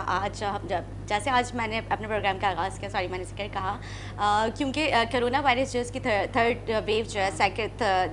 آج ہم جیسے آج میں نے اپنے پروگرام کا آغاز کیا، میں نے ذکر کہا کیونکہ کرونا وائرس جو اس کی تھرڈ ویو جو ہے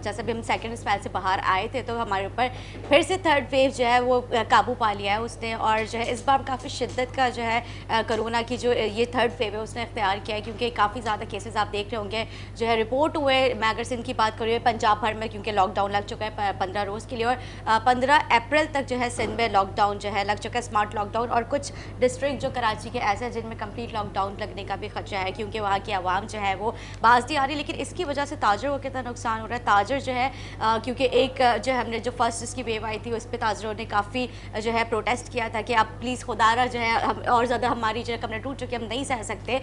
جیسے بھی ہم سیکنڈ اسپیل سے باہر آئے تھے تو ہمارے اوپر پھر سے تھرڈ ویو جو ہے وہ قابو پا لیا ہے اس نے، اور جو ہے اس بار کافی شدت کا جو ہے کرونا کی جو یہ تھرڈ ویو ہے اس نے اختیار کیا ہے، کیونکہ کافی زیادہ کیسز آپ دیکھ رہے ہوں گے جو ہے رپورٹ ہوئے۔ میں اگر سندھ کی بات کر رہی ہوں پنجاب بھر میں، کیونکہ لاک ڈاؤن لگ چکا ہے 15 روز کے لیے، اور 15 اپریل تک جو ہے سندھ میں لاک ڈاؤن جو ہے لگ چکا ہے، اسمارٹ لاک ڈاؤن، اور کچھ ڈسٹرکٹ جو کراچی کے ایسے ہیں جن میں کمپلیٹ لاک ڈاؤن لگنے کا بھی خدشہ ہے، کیونکہ وہاں کی عوام جو ہے وہ باز نہیں آ رہی۔ لیکن اس کی وجہ سے تاجر کو کتنا نقصان ہو رہا ہے، تاجر جو ہے کیونکہ ایک جو ہم نے جو فرسٹ اس کی ویو آئی تھی اس پہ تاجروں نے کافی جو ہے پروٹیسٹ کیا تھا کہ اب پلیز خدا را جو ہے اور زیادہ ہماری جو ہے کمریں ٹوٹ چکی، ہم نہیں سہ سکتے،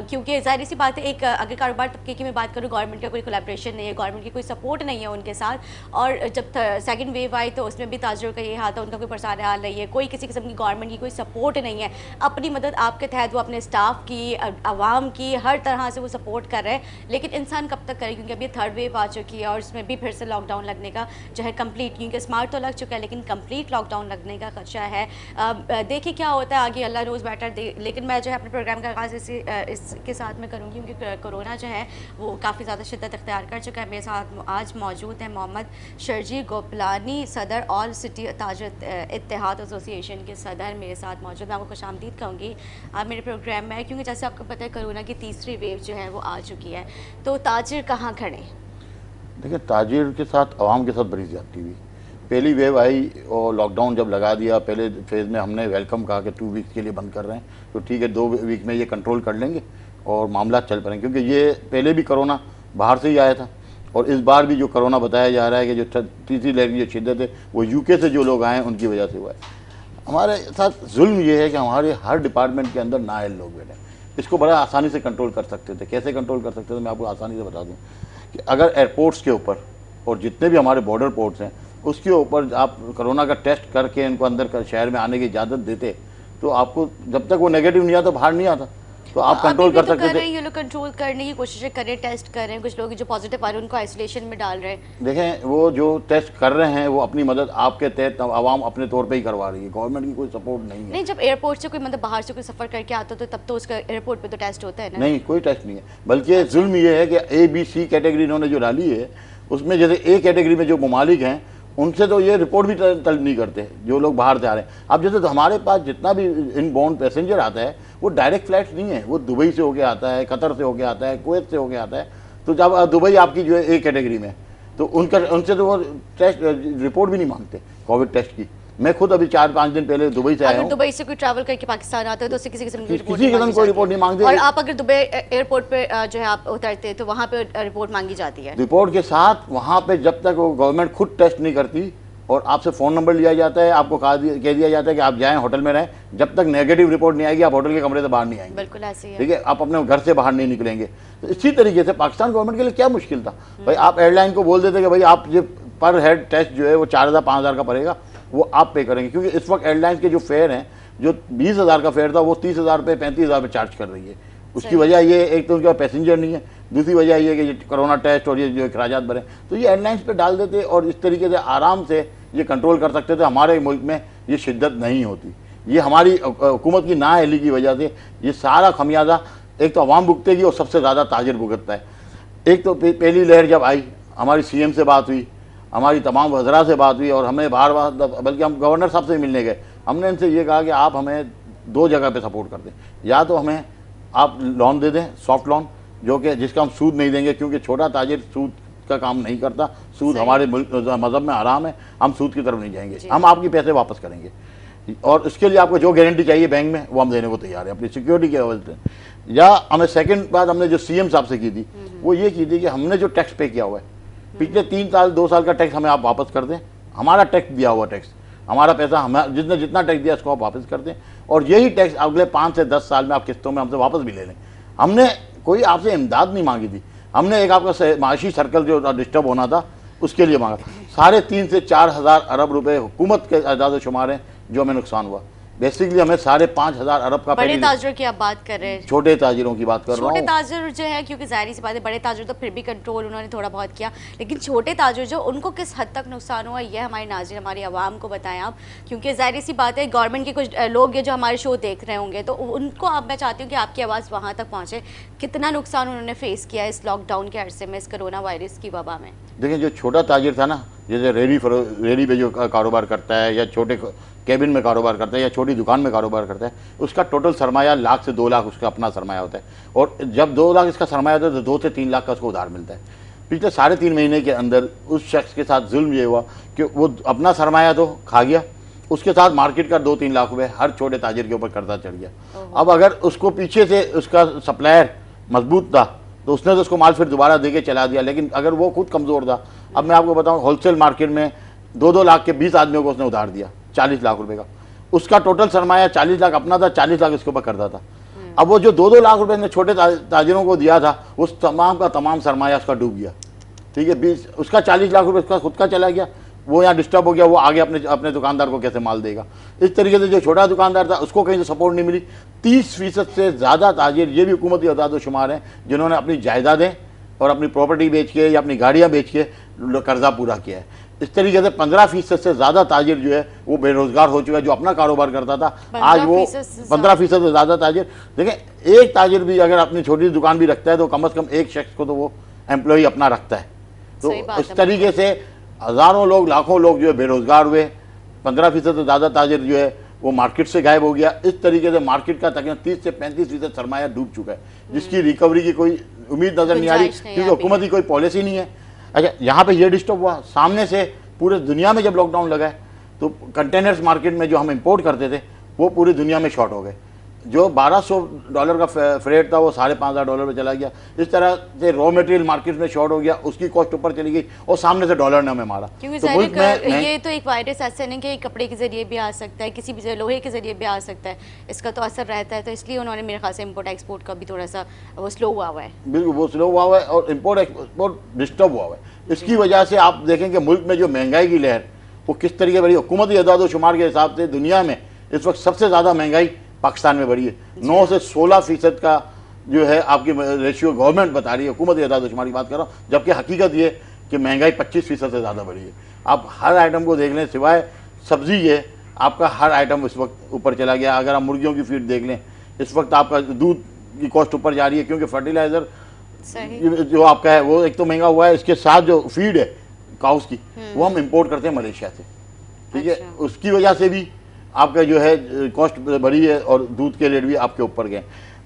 کیونکہ ظاہر سی بات ہے ایک اگر کاروبار طبقے کی میں بات کروں، گورنمنٹ کا کوئی کولیبریشن نہیں ہے، گورنمنٹ کی کوئی سپورٹ نہیں ہے ان کے ساتھ، اور جب سیکنڈ ویو آئی تو اس میں بھی تاجروں کا یہ حال تھا، ان کا کوئی پرسان حال نہیں ہے، کوئی کسی قسم کی گورنمنٹ کی کوئی سپورٹ نہیں ہے، اپنی مدد آپ کے تحت وہ اپنے اسٹاف کی، عوام کی، ہر طرح سے وہ سپورٹ کر رہے ہیں، لیکن انسان کب تک کرے، کیونکہ اب یہ تھرڈ ویو آ چکی ہے اور اس میں بھی پھر سے لاک ڈاؤن لگنے کا جو ہے کمپلیٹ، کیونکہ اسمارٹ تو لگ چکا ہے لیکن کمپلیٹ لاک ڈاؤن لگنے کا خدشہ ہے۔ دیکھیں کیا ہوتا ہے آگے، اللہ نوز بیٹر، لیکن میں جو ہے اپنے پروگرام کا آغاز اس کے ساتھ میں کروں گی، کیونکہ کورونا جو ہے وہ کافی زیادہ شدت اختیار کر چکا ہے۔ میرے ساتھ آج موجود ہیں محمد شرجیل گوپلانی، صدر آل سٹی تاجر اتحاد ایسوسی ایشن کے صدر میرے ساتھ موجود، میں آپ کو خوش آمدید کہوں گی آپ میرے پروگرام میں، کیونکہ جیسے آپ کو پتہ ہے کرونا کی تیسری ویو جو ہے وہ آ چکی ہے، تو تاجر کہاں کھڑے؟ دیکھیں تاجر کے ساتھ عوام کے ساتھ بڑی زیادتی ہوئی، پہلی ویو آئی اور لاک ڈاؤن جب لگا دیا، پہلے فیز میں ہم نے ویلکم کہا کہ 2 ویکس کے لیے بند کر رہے ہیں، تو ٹھیک ہے 2 ویک میں یہ کنٹرول کر لیں گے اور معاملات چل پڑیں گے، کیونکہ یہ پہلے بھی کرونا باہر سے ہی آیا تھا، اور اس بار بھی جو کرونا بتایا جا رہا ہے کہ جو تیسری لہر کی جو شدت ہے وہ یو کے سے جو لوگ آئے ہیں ان کی وجہ سے ہوا ہے۔ ہمارے ساتھ ظلم یہ ہے کہ ہمارے ہر ڈپارٹمنٹ کے اندر نااہل لوگ بیٹھے ہیں، اس کو بڑا آسانی سے کنٹرول کر سکتے تھے۔ کیسے کنٹرول کر سکتے تھے میں آپ کو آسانی سے بتا دوں کہ اگر ایئرپورٹس کے اوپر اور جتنے بھی ہمارے بارڈر پورٹس ہیں اس کے اوپر آپ کرونا کا ٹیسٹ کر کے ان کو اندر شہر میں آنے کی اجازت دیتے تو آپ کو جب تک وہ نیگیٹو نہیں آتا باہر نہیں آتا، تو آپ کنٹرول کر سکتے تھے۔ یہ لوگ کنٹرول کرنے کی کوششیں کر رہے ہیں، ٹیسٹ کر رہے ہیں، کچھ لوگ جو پازیٹیو آ رہے ہیں ان کو آئسولیشن میں ڈال رہے ہیں۔ دیکھیں وہ جو ٹیسٹ کر رہے ہیں وہ اپنی مدد آپ کے تحت عوام اپنے طور پہ ہی کروا رہی ہے، گورنمنٹ کی کوئی سپورٹ نہیں ہے۔ نہیں، جب ایئرپورٹ سے کوئی باہر سے کوئی سفر کر کے آتا تو تب تو اس کا ایئرپورٹ پہ تو ٹیسٹ ہوتا ہے نا؟ نہیں، کوئی ٹیسٹ نہیں ہے، بلکہ ظلم یہ ہے کہ اے بی سی کیٹیگری انہوں نے جو ڈالی ہے اس میں جیسے اے کیٹیگری میں جو ممالک ہیں ان سے تو یہ رپورٹ بھی طلب نہیں کرتے جو لوگ باہر سے آ رہے ہیں۔ اب جیسے ہمارے پاس جتنا بھی ان باؤنڈ پیسنجر آتا ہے وہ ڈائریکٹ فلائٹس نہیں ہیں، وہ دبئی سے ہو کے آتا ہے، قطر سے ہو کے آتا ہے، کویت سے ہو کے آتا ہے، تو جب دبئی آپ کی جو ہے اے کیٹیگری میں تو ان سے تو وہ ٹیسٹ رپورٹ بھی نہیں مانگتے کووڈ ٹیسٹ کی۔ میں خود ابھی 4-5 دن پہلے دبئی سے آیا ہوں، دبئی سے کوئی ٹریول کر کے پاکستان آتا ہے تو اسے کسی قسم کی کوئی رپورٹ نہیں مانگتے، اور آپ اگر دبئی ایئرپورٹ پہ جو ہے آپ اترتے تو وہاں پہ رپورٹ مانگی جاتی ہے۔ رپورٹ کے ساتھ وہاں پہ جب تک وہ گورنمنٹ خود ٹیسٹ نہیں کرتی اور آپ سے فون نمبر لیا جاتا ہے، آپ کو کہہ دیا جاتا ہے کہ آپ جائیں ہوٹل میں رہیں، جب تک نیگیٹو رپورٹ نہیں آئے گی آپ ہوٹل کے کمرے سے باہر نہیں آئیں گے۔ بالکل ایسے ہی ہے، ٹھیک ہے، آپ اپنے گھر سے باہر نہیں نکلیں گے۔ تو اسی طریقے سے پاکستان گورنمنٹ کے لیے کیا مشکل تھا بھائی، آپ ایئر لائن کو بول دیتے کہ بھائی آپ یہ پر ہیڈ ٹیسٹ جو ہے وہ 4000-5000 کا پڑے گا، وہ آپ پے کریں گے، کیونکہ اس وقت ایئر لائنس کے جو فیئر ہیں جو 20000 کا فیئر تھا وہ 30000 پہ 35000 پہ چارج کر رہی ہے۔ اس کی وجہ یہ ایک تو ان کا پیسنجر نہیں ہے، دوسری وجہ یہ کہ یہ کرونا ٹیسٹ اور یہ جو اخراجات بڑھے تو یہ ایئر لائنس پہ ڈال دیتے اور اس طریقے سے آرام سے یہ کنٹرول کر سکتے تھے۔ ہمارے ملک میں یہ شدت نہیں ہوتی، یہ ہماری حکومت کی نااہلی کی وجہ سے یہ سارا خمیازہ ایک تو عوام بھگتے گی اور سب سے زیادہ تاجر بھگتتا ہے۔ ایک تو پہلی لہر جب آئی ہماری سی ایم سے بات ہوئی، ہماری تمام وزراء سے بات ہوئی اور ہمیں بار بلکہ ہم گورنر صاحب سے ملنے گئے، ہم نے ان سے یہ کہا کہ آپ ہمیں 2 جگہ پہ سپورٹ کر دیں، یا تو ہمیں آپ لون دے دیں، سافٹ لون، جو کہ جس کا ہم سود نہیں دیں گے، کیونکہ چھوٹا تاجر سود کا کام نہیں کرتا، سود ہمارے مذہب میں حرام ہے، ہم سود کی طرف نہیں جائیں گے، ہم آپ کی پیسے واپس کریں گے، اور اس کے لیے آپ کو جو گارنٹی چاہیے بینک میں وہ ہم دینے کو تیار ہیں اپنی سیکیورٹی کے حوالے سے۔ یا ہمیں سیکنڈ بات ہم نے جو سی ایم صاحب سے کی تھی وہ یہ کی تھی کہ ہم نے جو ٹیکس پے کیا ہوا ہے پچھلے 2 سال کا ٹیکس ہمیں آپ واپس کر دیں، ہمارا ٹیکس دیا ہوا ٹیکس، ہمارا پیسہ ہمیں جتنا ٹیکس دیا اس کو آپ واپس کر دیں، اور یہی ٹیکس اگلے 5 سے 10 سال میں آپ قسطوں میں ہم سے واپس بھی لے لیں۔ ہم نے کوئی آپ سے امداد نہیں مانگی تھی، ہم نے ایک آپ کا معاشی سرکل جو ڈسٹرب ہونا تھا اس کے لیے مانگا۔ 3.5 سے 4 ہزار ارب روپے حکومت کے اعداد و شمار ہیں جو ہمیں نقصان ہوا، बेसिकली हमें 5,500 अरब का बड़े ताजरों की आप बात कर रहे हैं, छोटे ताजिरों की बात कर रहा छोटे हूँ। ताजर जो है, क्योंकि ज़ाहिर सी बात है बड़े ताजर तो फिर भी कंट्रोल उन्होंने थोड़ा बहुत किया, लेकिन छोटे ताजर जो उनको किस हद तक नुकसान हुआ ये हमारे नाज़रीन, हमारी आवाम को बताएं आप, क्योंकि ज़ाहिर सी बात है गवर्नमेंट के कुछ लोग ये जो हमारे शो देख रहे होंगे तो उनको आप, मैं चाहती हूँ कि आपकी आवाज़ वहाँ तक पहुँचे, कितना नुकसान उन्होंने फेस किया इस लॉकडाउन के अरसे में, इस कोरोना वायरस की वबा में। देखिए जो छोटा ताजिर था ना, जैसे रेडी पे जो कारोबार करता है या छोटे केबिन में कारोबार करता है या छोटी दुकान में कारोबार करता है, उसका टोटल सरमाया 1 लाख से 2 लाख उसका अपना सरमाया होता है, और जब 2 लाख इसका सरमाया होता है तो 2 से 3 लाख का उसको उधार मिलता है। पिछले 3.5 महीने के अंदर उस शख्स के साथ जुल्म ये हुआ कि वो अपना सरमाया तो खा गया, उसके साथ मार्केट का 2-3 लाख रुपए हर छोटे ताजिर के ऊपर कर्जा चढ़ गया। अब अगर उसको पीछे से उसका सप्लायर मजबूत था तो उसने तो उसको माल फिर दोबारा दे के चला दिया, लेकिन अगर वो खुद कमज़ोर था, अब मैं आपको बताऊं होलसेल मार्केट में 2-2 लाख के 20 आदमियों को उसने उधार दिया 40 लाख रुपए का, उसका टोटल सरमाया 40 लाख अपना था, 40 लाख इसके ऊपर करता था। अब वो जो 2-2 लाख रुपए ने छोटे ताजिरों को दिया था, उस तमाम का तमाम सरमाया उसका डूब गया, ठीक है, उसका 40 लाख रुपए उसका खुद का चला गया, वो यहाँ डिस्टर्ब हो गया, वो आगे अपने दुकानदार को कैसे माल देगा। इस तरीके से जो छोटा दुकानदार था उसको कहीं से सपोर्ट नहीं मिली। 30% से ज़्यादा ताजिर ये भी हुकूमती अदाद शुमार हैं जिन्होंने अपनी जायदादें और अपनी प्रॉपर्टी बेच के या अपनी गाड़ियाँ बेच के कर्जा पूरा किया है। इस तरीके से 15% से ज़्यादा ताजिर जो है वो बेरोज़गार हो चुका है, जो अपना कारोबार करता था, आज वो 15% से ज़्यादा ताजिर। देखें, एक ताजिर भी अगर अपनी छोटी दुकान भी रखता है तो कम से कम एक शख्स को तो वो एम्प्लॉई अपना रखता है। तो इस तरीके से हज़ारों लोग, लाखों लोग जो है बेरोज़गार हुए, 15% से ज़्यादा ताजिर जो है वो मार्केट से गायब हो गया। इस तरीके से मार्केट का तकरीबन 30 से 35% सरमाया डूब चुका है, जिसकी रिकवरी की कोई उम्मीद नज़र नहीं आ रही, क्योंकि हुकूमत की कोई पॉलिसी नहीं है। अच्छा, यहाँ पे ये डिस्टर्ब हुआ, सामने से पूरे दुनिया में जब लॉकडाउन लगा है तो कंटेनर्स मार्केट में जो हम इंपोर्ट करते थे वो पूरी दुनिया में शॉर्ट हो गए। जो $1,200 का फ्रेट था वो $5,500 पे चला गया। इस तरह से रॉ मटेरियल मार्केट में शॉर्ट हो गया, उसकी कॉस्ट ऊपर चली गई और सामने से डॉलर ने हमें मारा। क्योंकि तो मुल्क में ये तो एक वायरस ऐसा नहीं कि कपड़े के जरिए भी आ सकता है, किसी भी लोहे के जरिए भी आ सकता है, इसका तो असर रहता है, तो इसलिए उन्होंने मेरे ख्याल से इम्पोर्ट एक्सपोर्ट का भी थोड़ा सा वो स्लो हुआ हुआ है। बिल्कुल, वो स्लो हुआ हुआ है और इम्पोर्ट एक्सपोर्ट डिस्टर्ब हुआ हुआ है। इसकी वजह से आप देखेंगे मुल्क में जो महंगाई की लहर वो किस तरीके बढ़ी। हुकूमती अदाद शुमार के हिसाब से दुनिया में इस वक्त सबसे ज़्यादा महंगाई पाकिस्तान में बढ़ी है। 9 से 16% का जो है आपकी रेशियो गवर्नमेंट बता रही है, हुकूमती अदाद शुमार की बात कर रहा हूँ, जबकि हकीकत ये कि महंगाई 25% से ज़्यादा बढ़ी है। आप हर आइटम को देख लें, सिवाय सब्जी है आपका हर आइटम इस वक्त ऊपर चला गया। अगर आप मुर्गियों की फीड देख लें, इस वक्त आपका दूध की कॉस्ट ऊपर जा रही है, क्योंकि फर्टिलाइज़र जो आपका है वो एक तो महंगा हुआ है, इसके साथ जो फीड है काउस की वो हम इंपोर्ट करते हैं मलेशिया से, ठीक है, उसकी वजह से भी आपका जो है कॉस्ट बढ़ी है और दूध के रेट भी आपके ऊपर गए।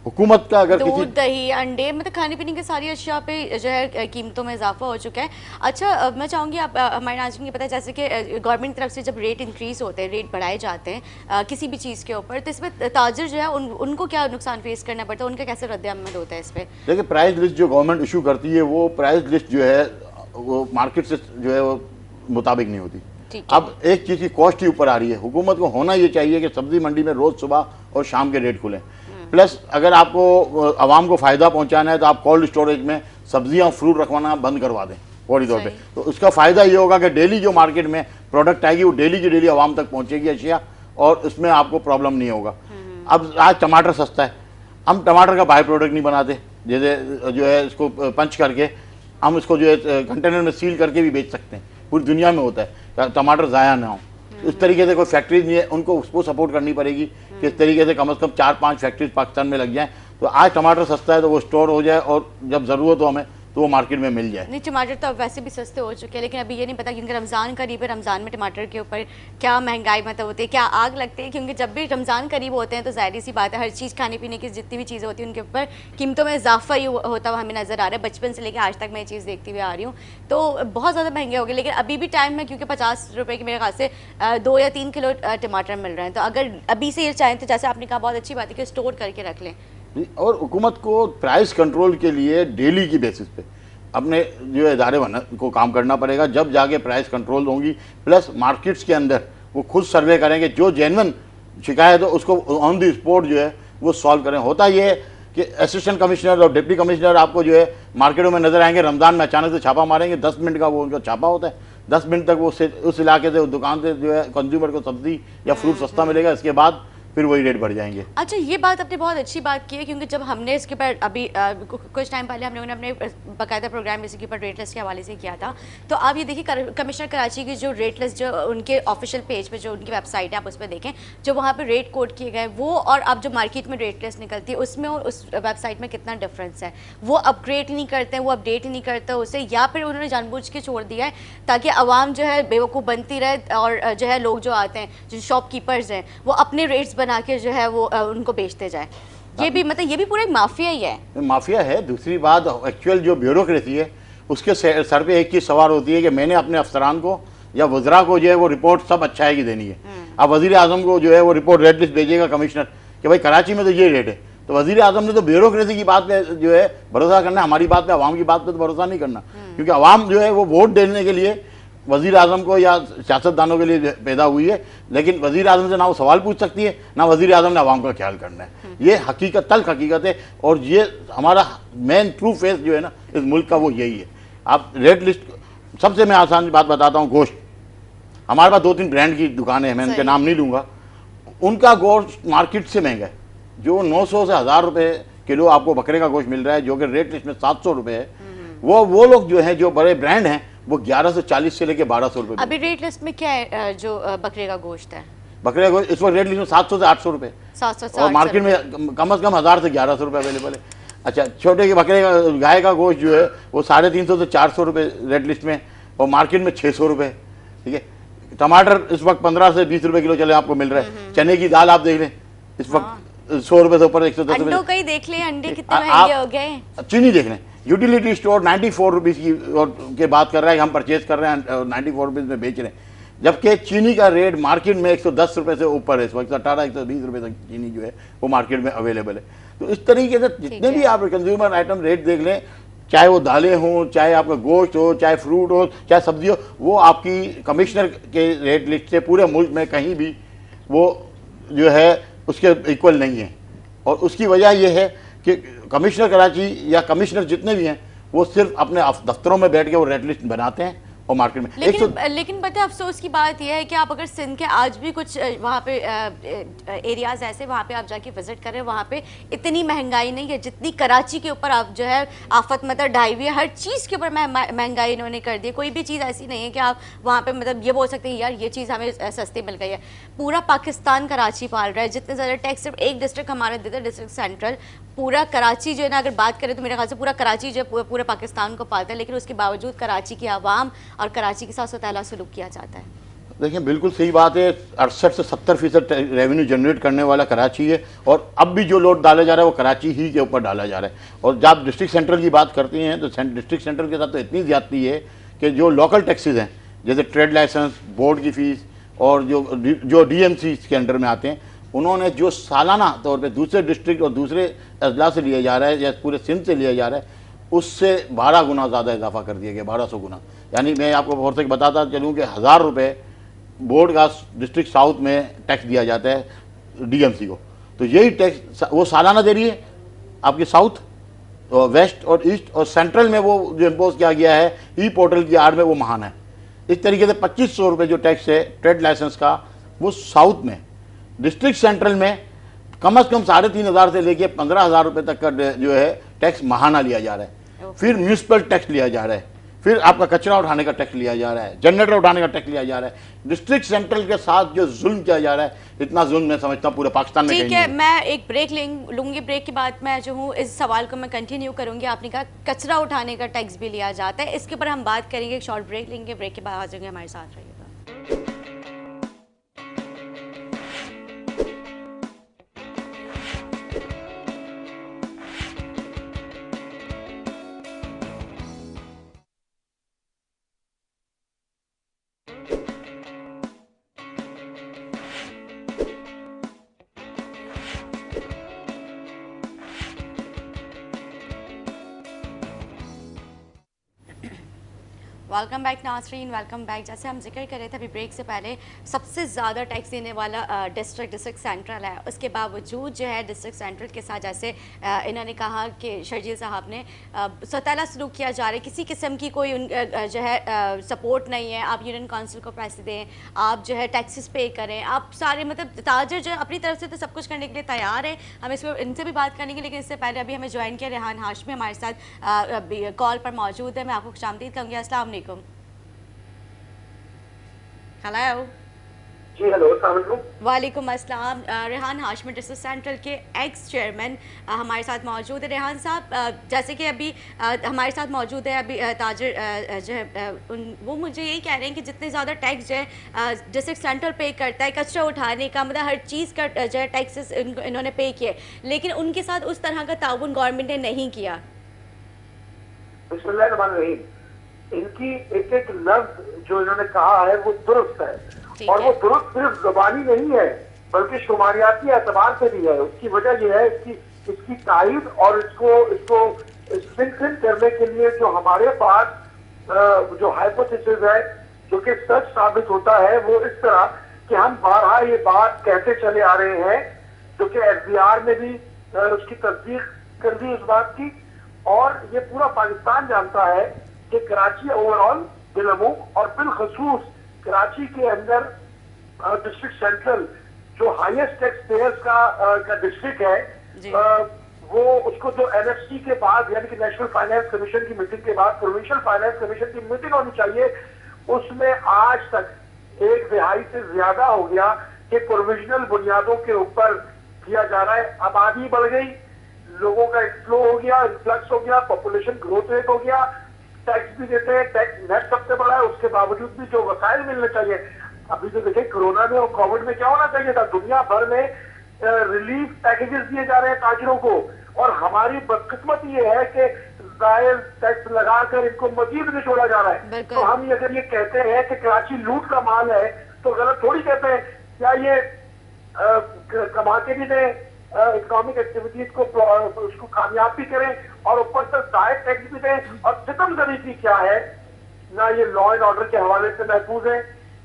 हुकूमत का अगर दूध, दही, अंडे, मतलब खाने पीने की सारी अशिया पे जो है कीमतों में इजाफा हो चुका है। अच्छा, मैं चाहूँगी आप हमारे नाज़रीन को पता, जैसे कि गवर्नमेंट की तरफ से जब रेट इंक्रीज़ होते हैं, रेट बढ़ाए जाते हैं किसी भी चीज़ के ऊपर, तो इसमें ताजिर जो है उनको क्या नुकसान फेस करना पड़ता है, उनका कैसे रद्द-ए-अमल होता है इस पर? देखिए, प्राइस लिस्ट जो गवर्नमेंट इशू करती है वो प्राइस लिस्ट जो है वो मार्केट से जो है वो मुताबिक नहीं होती। अब एक चीज़ की कॉस्ट ही ऊपर आ रही है। हुकूमत को होना ये चाहिए कि सब्जी मंडी में रोज़ सुबह और शाम के रेट खुलें, प्लस अगर आपको आवाम को फ़ायदा पहुंचाना है तो आप कोल्ड स्टोरेज में सब्जियां फ्रूट रखवाना बंद करवा दें फौरी तौर पे। तो उसका फ़ायदा ये होगा कि डेली जो मार्केट में प्रोडक्ट आएगी वो डेली की डेली आवाम तक पहुंचेगी अशिया, और उसमें आपको प्रॉब्लम नहीं होगा। अब आज टमाटर सस्ता है, हम टमाटर का बाई प्रोडक्ट नहीं बनाते, जैसे जो है इसको पंच करके हम इसको जो है कंटेनर में सील करके भी बेच सकते हैं, पूरी दुनिया में होता है, टमाटर ज़ाया ना हो। इस तरीके से कोई फैक्ट्रीज नहीं है, उनको उसको सपोर्ट करनी पड़ेगी कि इस तरीके से कम 4-5 फैक्ट्रीज पाकिस्तान में लग जाएं, तो आज टमाटर सस्ता है तो वो स्टोर हो जाए और जब ज़रूरत हो हमें तो वो मार्केट में मिल जाए। नहीं, टमाटर तो अब वैसे भी सस्ते हो चुके हैं, लेकिन अभी ये नहीं पता क्योंकि रमज़ान करीब है, रमज़ान में टमाटर के ऊपर क्या महंगाई मतलब होती है, क्या आग लगती है, क्योंकि जब भी रमज़ान करीब होते हैं तो ज़ाहिर सी बात है हर चीज़ खाने पीने की जितनी भी चीज़ें होती हैं उनके ऊपर कीमतों में इजाफा ही होता हुआ हमें नज़र आ रहा है। बचपन से लेकर आज तक मैं ये चीज़ देखती हुई आ रही हूँ, तो बहुत ज़्यादा महंगे हो गए। लेकिन अभी भी टाइम है, क्योंकि 50 रुपये की मेरे ख्याल से 2 या 3 किलो टमाटर मिल रहे हैं, तो अगर अभी से ये चाहें तो जैसे आपने कहा बहुत अच्छी बात है कि स्टोर करके रख लें। और हुकूमत को प्राइस कंट्रोल के लिए डेली की बेसिस पे अपने जो इदारे को काम करना पड़ेगा, जब जाके प्राइस कंट्रोल होंगी। प्लस मार्केट्स के अंदर वो खुद सर्वे करेंगे, जो जेन्युइन शिकायत हो उसको ऑन द स्पॉट जो है वो सॉल्व करें। होता ये है कि असिस्टेंट कमिश्नर और डिप्टी कमिश्नर आपको जो है मार्केटों में नजर आएंगे, रमज़ान में अचानक से छापा मारेंगे, 10 मिनट का वो उनका छापा होता है, 10 मिनट तक वो उस इलाके से उस दुकान से जो है कंज्यूमर को सब्जी या फ्रूट सस्ता मिलेगा। इसके बाद फिर वही रेट बढ़ जाएंगे। अच्छा, ये बात आपने बहुत अच्छी बात की है, क्योंकि जब हमने इसके ऊपर अभी कुछ टाइम पहले हम लोगों ने अपने बाकायदा प्रोग्राम इसके ऊपर रेट लिस्ट के हवाले से किया था, तो आप ये देखिए कमिश्नर कराची की जो रेट लिस्ट जो उनके ऑफिशियल पेज पे जो उनकी वेबसाइट है आप उस पर देखें, जो वहाँ पे रेट कोड किए गए वो और अब जो मार्केट में रेट लिस्ट निकलती है उसमें और उस वेबसाइट में कितना डिफरेंस है। वो अपग्रेड नहीं करते हैं, वो अपडेट ही नहीं करते उसे, या फिर उन्होंने जानबूझ के छोड़ दिया है ताकि आवाम जो है बेवकूफ़ बनती रहे और जो है लोग जो आते हैं जो शॉपकीपर्स हैं वो अपने रेट्स बना के जो है वो उनको बेचते जाए। ये भी मतलब ये भी पूरा एक माफिया ही है। माफिया है। दूसरी बात, एक्चुअल जो ब्यूरोक्रेसी है उसके सर पे एक चीज़ सवार होती है कि मैंने अपने अफसरान को या वज़रा को जो है वो रिपोर्ट सब अच्छा है कि देनी है। अब वज़ीर आज़म को जो है वो रिपोर्ट रेट लिस्ट भेजेगा कमिश्नर कि भाई कराची में तो ये रेट है, तो वज़ीर आज़म ने तो ब्यूरोक्रेसी की बात पे जो है भरोसा करना, हमारी बात पे, आवाम की बात पे तो भरोसा नहीं करना, क्योंकि आवाम जो है वो वोट देने के लिए वज़ीर आज़म को या सियासतदानों के लिए पैदा हुई है, लेकिन वज़ीर आज़म से ना वो सवाल पूछ सकती है ना वज़ीर आज़म ने आवाम का ख्याल करना है। ये हकीकत, तल्ख हकीकत है, और ये हमारा मेन ट्रू फेस जो है ना इस मुल्क का वो यही है। आप रेट लिस्ट, सबसे मैं आसान बात बताता हूँ, गोश्त, हमारे पास 2-3 ब्रांड की दुकानें हैं, मैं उनके नाम नहीं लूँगा, उनका गोश्त मार्केट से महंगा है। जो 900 से 1000 रुपये किलो आपको बकरे का गोश्त मिल रहा है, जो कि रेट लिस्ट में 700 रुपये है, वो लोग जो हैं, जो बड़े ब्रांड हैं, वो 1140 से लेके 1200 रुपये। अभी रेट लिस्ट में क्या है जो बकरे का गोश्त है? बकरे का गोश्त इस वक्त रेट लिस्ट में 700 से 800 रुपये, 700 से और मार्केट में कम से कम 1000 से 1100 रुपये अवेलेबल है। अच्छा, छोटे के बकरे का, गाय का गोश्त जो है वो 350 से 400 रुपये रेट लिस्ट में, और मार्केट में 600 रुपये। ठीक है, टमाटर इस वक्त 15 से 20 रुपये किलो चले आपको मिल रहा है। चने की दाल आप देख लें, इस वक्त 100 रुपये से ऊपर, 110 रुपये। अंडों का ही देख लें, अंडे कितने महंगे हो गए। चीनी देख लें, यूटिलिटी स्टोर 94 रुपीज़ की और के बात कर रहा है कि हम परचेज कर रहे हैं, 94 रुपीज़ में बेच रहे हैं, जबकि चीनी का रेट मार्केट में 110 रुपये से ऊपर है। इस वक्त 118-120 रुपये तक चीनी जो है वो मार्केट में अवेलेबल है। तो इस तरीके से जितने भी आप कंज्यूमर आइटम रेट देख लें, चाहे वो दालें हों, चाहे आपका गोश्त हो, चाहे फ्रूट हो, चाहे सब्जी हो, वो आपकी कमिश्नर के रेट लिस्ट से पूरे मुल्क में कहीं भी वो जो है उसके इक्वल नहीं है। और उसकी वजह यह है कि कमिश्नर कराची या कमिश्नर जितने भी हैं वो सिर्फ अपने दफ्तरों में बैठ के वो रेट लिस्ट बनाते हैं और मार्केट में। लेकिन पता है अफसोस की बात यह है कि आप अगर सिंध के आज भी कुछ वहाँ पे एरियाज ऐसे वहाँ पे आप जाके विजिट करें, वहाँ पे इतनी महंगाई नहीं है जितनी कराची के ऊपर आप जो है आफत मतलब ढाई हुई है। हर चीज़ के ऊपर महंगाई इन्होंने कर दी है। कोई भी चीज़ ऐसी नहीं है कि आप वहाँ पे मतलब ये बोल सकते हैं यार ये चीज़ हमें सस्ती मिल गई है। पूरा पाकिस्तान कराची पाल रहा है। जितने ज़्यादा टैक्स सिर्फ एक डिस्ट्रिक्ट हमारा देता है, डिस्ट्रिक्ट सेंट्रल, पूरा कराची जो है ना, अगर बात करें तो मेरे ख्याल से पूरा कराची जो है पूरे पाकिस्तान को पालता है, लेकिन उसके बावजूद कराची की आवाम और कराची के साथ सौतेला सलूक किया जाता है। देखिए, बिल्कुल सही बात है। 68 से 70% रेवेन्यू जनरेट करने वाला कराची है, और अब भी जो लोड डाला जा रहा है वो कराची ही के ऊपर डाला जा रहा है। और जब डिस्ट्रिक्ट सेंट्रल की बात करती हैं तो डिस्ट्रिक्ट सेंट्रल के साथ तो इतनी ज़्यादती है कि जो लोकल टैक्सेस हैं, जैसे ट्रेड लाइसेंस, बोर्ड की फ़ीस, और जो DMC के अंडर में आते हैं, उन्होंने जो सालाना तौर पे दूसरे डिस्ट्रिक्ट और दूसरे अजला से लिया जा रहा है या पूरे सिंध से लिया जा रहा है, उससे 12 गुना ज़्यादा इजाफा कर दिया गया, 1200 गुना। यानी मैं आपको और से बताता चलूँ कि 1000 रुपये बोर्ड का डिस्ट्रिक्ट साउथ में टैक्स दिया जाता है DMC को, तो यही टैक्स वो सालाना दे रही है आपकी साउथ और वेस्ट और ईस्ट, और सेंट्रल में वो जो इम्पोज किया गया है ई पोर्टल की आड़ में वो महान है। इस तरीके से 2500 रुपये जो टैक्स है ट्रेड लाइसेंस का वो साउथ में, डिस्ट्रिक्ट सेंट्रल में कम से कम 3500 से लेके 15,000 रुपये तक का जो है टैक्स महाना लिया जा रहा है। फिर म्यूनसिपल टैक्स लिया जा रहा है, फिर आपका कचरा उठाने का टैक्स लिया जा रहा है, जनरेटर उठाने का टैक्स लिया जा रहा है। डिस्ट्रिक्ट सेंट्रल के साथ जो जुल्म किया जा रहा है, इतना जुल्म मैं समझता हूँ पूरे पाकिस्तान में। ठीक है, मैं एक ब्रेक लूंगी। ब्रेक के बाद मैं जो हूँ इस सवाल को मैं कंटिन्यू करूंगी। आपने कहा कचरा उठाने का टैक्स भी लिया जाता है, इसके ऊपर हम बात करेंगे। एक शॉर्ट ब्रेक लेंगे, ब्रेक के बाद आ जाएंगे, हमारे साथ रहिएगा। Welcome back Nasreen, welcome back. जैसे हम जिक्र कर रहे थे अभी ब्रेक से पहले, सबसे ज़्यादा टैक्स देने वाला डिस्ट्रिक्ट सेंट्रल है। उसके बावजूद जो है डिस्ट्रिक्ट सेंट्रल के साथ जैसे इन्होंने कहा कि शर्जील साहब ने सौतेला सलूक किया जा रहा है, किसी किस्म की कोई जो है सपोर्ट नहीं है। आप यूनियन काउंसिल को पैसे दें, आप जो है टैक्सेस पे करें, आप सारे मतलब ताजर जो है अपनी तरफ से तो सब कुछ करने के लिए तैयार है। हम इस पर इनसे भी बात करेंगे, लेकिन इससे पहले अभी हमें ज्वाइन किया रेहान हाशमी हमारे साथ कॉल पर मौजूद है। मैं आपको खुशामदीद कहूँगी। अस्सलाम वालेकुम। हेलो जी, हेलो, अस्सलाम वालेकुम। वालेकुम अस्सलाम। रेहान हाशमी डिस्ट्रिक्ट सेंट्रल के एक्स चेयरमैन हमारे साथ मौजूद है। रेहान साहब, जैसे कि अभी हमारे साथ मौजूद है अभी ताजर जो है वो मुझे यही कह रहे हैं कि जितने ज़्यादा टैक्स जो है डिस्ट्रिक्ट सेंट्रल पे करता है, कचरा उठाने का मतलब हर चीज़ का जो है टैक्सेस इन्होंने पे किए, लेकिन उनके साथ उस तरह का ताउन गवर्नमेंट ने नहीं किया। बिस्मिल्लाहिर्रहमानिर्रहीम। इनकी एक एक लफ्ज जो इन्होंने कहा है वो दुरुस्त है, और वो दुरुस्त सिर्फ ज़बानी नहीं है बल्कि शुमारियाती एतबार से भी है। उसकी वजह यह है इसकी तारीफ और इसको स्ट्रेंथन करने के लिए जो हमारे पास जो हाइपोथेसिस है जो कि सच साबित होता है, वो इस तरह कि हम बारहा ये बात कहते चले आ रहे हैं, जो कि एफबीआर ने भी उसकी तस्दीक कर दी उस बात की, और ये पूरा पाकिस्तान जानता है कि कराची ओवरऑल बिलअमूम और बिलखसूस कराची के अंदर डिस्ट्रिक्ट सेंट्रल जो हाईएस्ट टैक्स पेयर्स का डिस्ट्रिक्ट है, वो उसको जो एनएफसी के बाद यानी कि नेशनल फाइनेंस कमीशन की मीटिंग के बाद प्रोविंशियल फाइनेंस कमीशन की मीटिंग होनी चाहिए, उसमें आज तक 1/2 से ज्यादा हो गया कि प्रोविजनल बुनियादों के ऊपर किया जा रहा है। आबादी बढ़ गई, लोगों का इनफ्लो हो गया, इन्फ्लक्स हो गया, पॉपुलेशन ग्रोथ रेट हो गया, टैक्स भी देते हैं, टैक्स नेट सबसे बड़ा है, उसके बावजूद भी जो वसाइल मिलने चाहिए। अभी तो देखिए कोरोना में और कोविड में क्या होना चाहिए था, दुनिया भर में रिलीफ पैकेजेस दिए जा रहे हैं ताजरों को, और हमारी बदकिस्मती ये है कि जायज टैक्स लगाकर इनको मजीद नहीं छोड़ा जा रहा है। तो हम अगर ये कहते हैं कि कराची लूट का माल है तो गलत थोड़ी कहते हैं। क्या ये कमा के भी दें, इकोनॉमिक एक्टिविटीज को उसको कामयाब भी करें, और ऊपर से डायरेक्ट टैक्स भी दें। और सितम जरीफी क्या है, ना ये लॉ एंड ऑर्डर के हवाले से महफूज है,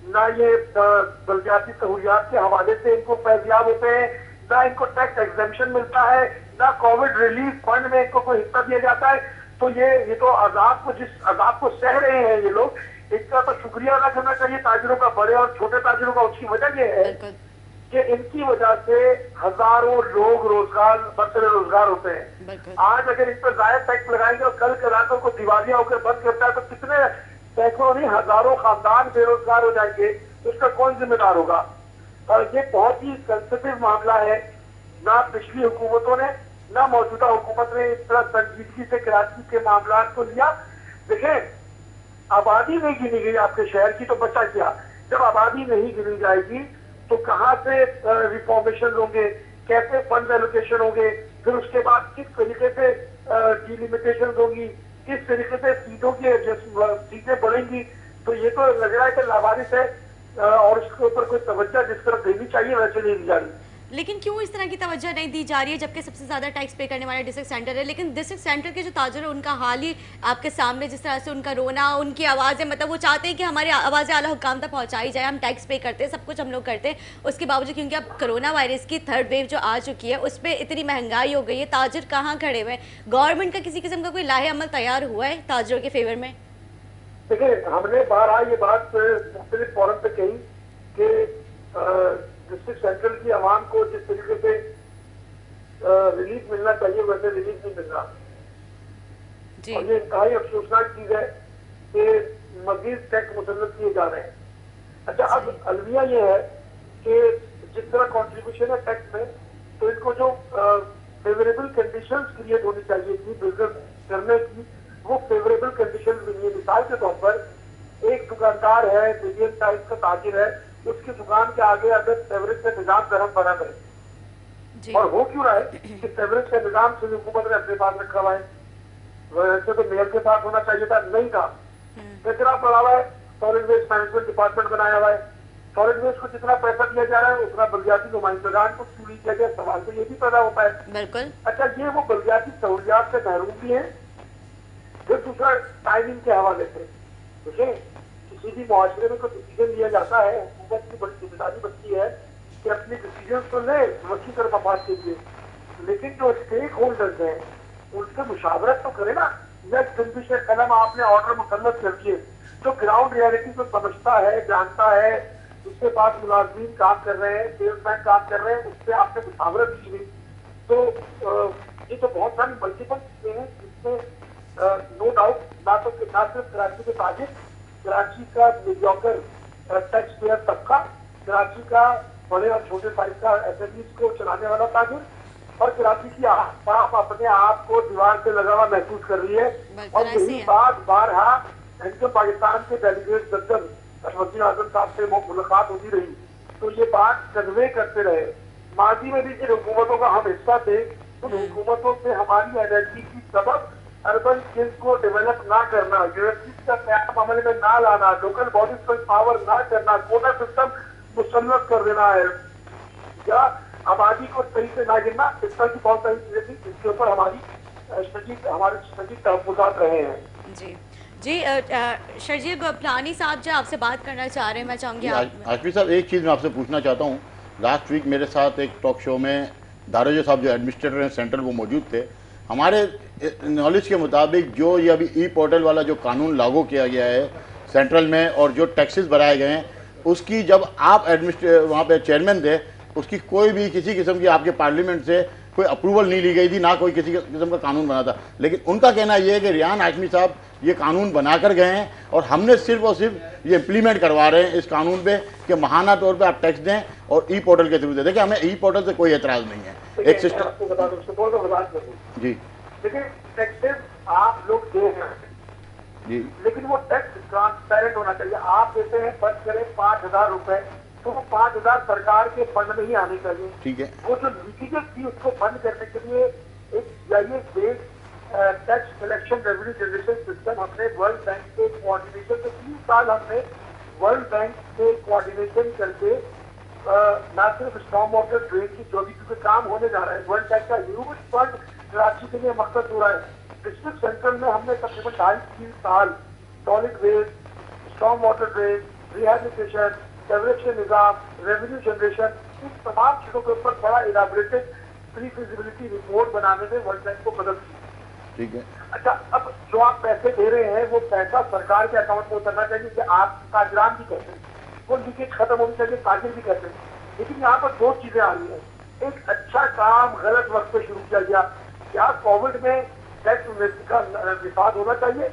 ना ये बलदियाती सहूलियात के हवाले से इनको फैजियाब होते हैं, ना इनको टैक्स एग्जेम्पशन मिलता है, ना कोविड रिलीफ फंड में इनको कोई हिस्सा दिया जाता है। तो ये तो जिस अजाब को सह रहे हैं ये लोग, इसका तो शुक्रिया अदा करना चाहिए ताजरों का, बड़े और छोटे ताजरों का। उसकी वजह ये है कि इनकी वजह से हजारों लोग बरसरे रोजगार होते हैं। आज अगर इन पर जायद टैक्स लगाएंगे और कल कराकर को दिवालिया होकर बंद करता है तो कितने सैकड़ों नहीं हजारों खानदान बेरोजगार हो जाएंगे, तो इसका कौन जिम्मेदार होगा। और ये बहुत ही सेंसिटिव मामला है, ना पिछली हुकूमतों ने ना मौजूदा हुकूमत ने इस तरह संजीदगी से कराची के मामला को लिया। देखें, आबादी नहीं गिनी गई आपके शहर की तो बचा क्या। जब आबादी नहीं गिनी जाएगी तो कहाँ से रिफॉर्मेशन होंगे, कैसे फंड एलोकेशन होंगे, फिर उसके बाद किस तरीके से डिलिमिटेशन होंगी, किस तरीके से सीटों की सीटें बढ़ेंगी। तो ये तो लग रहा है कि लावारिस है, और इसके ऊपर कोई तवज्जो जिस तरफ देनी चाहिए वैसे नहीं दी जा रही। लेकिन क्यों इस तरह की तवज्जो नहीं दी जा रही है, जबकि सबसे ज़्यादा टैक्स पे करने वाला डिस्ट्रिक्ट सेंटर है। लेकिन डिस्ट्रिक्ट सेंटर के जो ताजर है उनका हाल ही आपके सामने, जिस तरह से उनका रोना, उनकी आवाज़ें, मतलब वो चाहते हैं कि हमारी आवाज़ें आला हुकाम तक पहुँचाई जाए। हम टैक्स पे करते हैं, सब कुछ हम लोग करते हैं, उसके बावजूद क्योंकि अब कोरोना वायरस की 3rd वेव जो आ चुकी है उस पर इतनी महंगाई हो गई है, ताजर कहाँ खड़े हुए हैं। गवर्नमेंट का किसी किस्म का कोई लाहे अमल तैयार हुआ है ताजरों के फेवर में? देखिए, हमने बारहा ये बात मुख्तलिफ फोरम पे कही कि डिस्ट्रिक्ट सेंट्रल की आवाम को जिस तरीके से रिलीफ मिलना चाहिए वैसे रिलीफ नहीं मिल रहा। और ये इंतहाई अफसोसनाक चीज है कि मजीद टैक्स मुसल्लत किए जा रहे हैं। अच्छा, अब अलविया ये है कि जिस तरह कॉन्ट्रीब्यूशन है टैक्स में, तो इनको जो फेवरेबल कंडीशंस क्रिएट होनी चाहिए थी बिजनेस करने की, वो फेवरेबल कंडीशन भी नहीं है। मिसाल के तौर पर एक दुकानदार है, मीडियम साइज का ताजिर है, उसकी दुकान के आगे अगर सेवरेज का निजाम धर्म बना है, और हो क्यों रहा है कि सेवरेज का निजाम सिर्फ हुकूमत ने अपने पास रखा हुआ है, वैसे तो मेयर के पास होना चाहिए था, नहीं था। कचरा पड़ा हुआ है, सॉलिड वेस्ट मैनेजमेंट डिपार्टमेंट बनाया हुआ है, सॉलिड वेस्ट को जितना पैसा दिया जा रहा है उतना बलदियाती नुमाइंदगान को क्यों नहीं किया गया, सवाल तो ये भी पैदा होता है। बिल्कुल। अच्छा, ये वो बलदियाती सहूलियात से महरूम भी है। फिर दूसरा टाइमिंग के हवाले से دیکھیں کسی بھی معاشرے میں کوئی ڈیسیجن لیا جاتا ہے, حکومت کی بڑی ذمہ داری بنتی ہے کہ اپنی ڈیسیجن کو لے وسیع طرف مفاد کے لیے, لیکن جو اسٹیک ہولڈرز ہیں ان سے مشاورت تو کرے نا. یک جنبش قلم آپ نے آرڈر مسلط کر دیے, جو گراؤنڈ ریالٹی کو سمجھتا ہے, جانتا ہے, اس کے پاس ملازمین کام کر رہے ہیں, سیلس مین کام کر رہے ہیں, اس سے آپ نے مشاورت کی ہوئی. تو یہ تو بہت ساری ملٹیپل چیزیں ہیں جس میں نو ڈاؤٹ نہ صرف کراچی کے تاجر, کراچی کا میڈیوکر ٹیکس پیئر طبقہ, کراچی کا بڑے اور چھوٹے سائز کا ایس ایم ایز کو چلانے والا تاجر, اور کراچی کی عوام اپنے آپ کو دیوار سے لگا ہوا محسوس کر رہی ہے. اور یہی بات بارہا انکم پاکستان کے ڈیلیگیٹ صدر وزیر اعظم صاحب سے ملاقات ہوتی رہی تو یہ بات کنوے کرتے رہے. ماضی میں بھی جن حکومتوں کا ہم حصہ تھے ان حکومتوں سے ہماری انرجی کی سبب اربن اسکلز کو ڈیولپ نہ کرنا, یونیورسٹیز کا قیام عمل میں نہ لانا, لوکل باڈیز کو پاور نہ کرنا, کوٹا سسٹم مسلط کر دینا ہے, یا آبادی کو صحیح سے نہ گرنا, اس طرح کی بہت ساری چیزیں تھی جس کے اوپر ہمارے شدید تحفظات رہے ہیں. جی جی شرجیل پلانی صاحب جو آپ سے بات کرنا چاہ رہے ہیں, میں چاہوں گی ہاشمی صاحب ایک چیز میں آپ سے پوچھنا چاہتا ہوں. لاسٹ ویک میرے ساتھ ایک ٹاک شو میں داروجہ صاحب جو ایڈمنسٹریٹر ہیں سینٹرل وہ موجود تھے. ہمارے نالج کے مطابق جو یہ ابھی ای پورٹل والا جو قانون لاگو کیا گیا ہے سینٹرل میں, اور جو ٹیکسز بڑھائے گئے ہیں, اس کی جب آپ وہاں پہ چیئرمین تھے اس کی کوئی بھی کسی قسم کی آپ کے پارلیمنٹ سے کوئی اپروول نہیں لی گئی تھی, نہ کوئی کسی قسم کا قانون بنا تھا. لیکن ان کا کہنا یہ ہے کہ ریحان ہاشمی صاحب یہ قانون بنا کر گئے ہیں اور ہم نے صرف اور صرف یہ امپلیمنٹ کروا رہے ہیں اس قانون پہ کہ ماہانہ طور پہ آپ ٹیکس دیں اور ای پورٹل کے تھرو دیں. دیکھیں ہمیں ای پورٹل سے کوئی اعتراض نہیں ہے, ایک سسٹم. جی لیکن ٹیکسز آپ لوگ دے ہیں جی, لیکن وہ ٹیکس ٹرانسپیرنٹ ہونا چاہیے. آپ دیتے ہیں خرچ کریں 5,000 روپے تو وہ 5,000 سرکار کے فنڈ میں ہی آنے چاہیے. ٹھیک ہے, وہ جو لیکیجز تھی اس کو بند کرنے کے لیے ایک base tax collection revenue generation system ہم نے ورلڈ بینک کے کوآرڈینیشن سے 3 سال ہم نے ورلڈ بینک سے کوآرڈینیشن کر کے نہ صرف اسٹارم واٹر ڈرین کی جو بھی کیونکہ کام ہونے جا رہا ہے, ورلڈ بینک کا ہیومن فنڈ کراچی کے لیے مقصد ہو رہا ہے. ڈسٹرکٹ سینٹرل میں ہم نے تقریباً 2.5-3 سال solid waste, storm water drain, rehabilitation, sewerage کے نظام, ریونیو جنریشن, ان تمام چیزوں کے اوپر بڑا الیبوریٹڈ پری فیزیبلٹی رپورٹ بنانے میں ورلڈ بینک کو مدد کی. ٹھیک ہے. اچھا, اب جو آپ پیسے دے رہے ہیں وہ پیسہ سرکار کے اکاؤنٹ میں اترنا چاہیے کہ آپ تاجران بھی کرتے ہیں, وہ لیکیج ختم ہونی چاہیے, تاجر بھی کرتے ہیں. لیکن یہاں پر 2 چیزیں آ رہی ہیں. ایک اچھا کام غلط وقت پہ شروع کیا گیا. کیا کووڈ میں ٹیکس کا وفاد ہونا چاہیے؟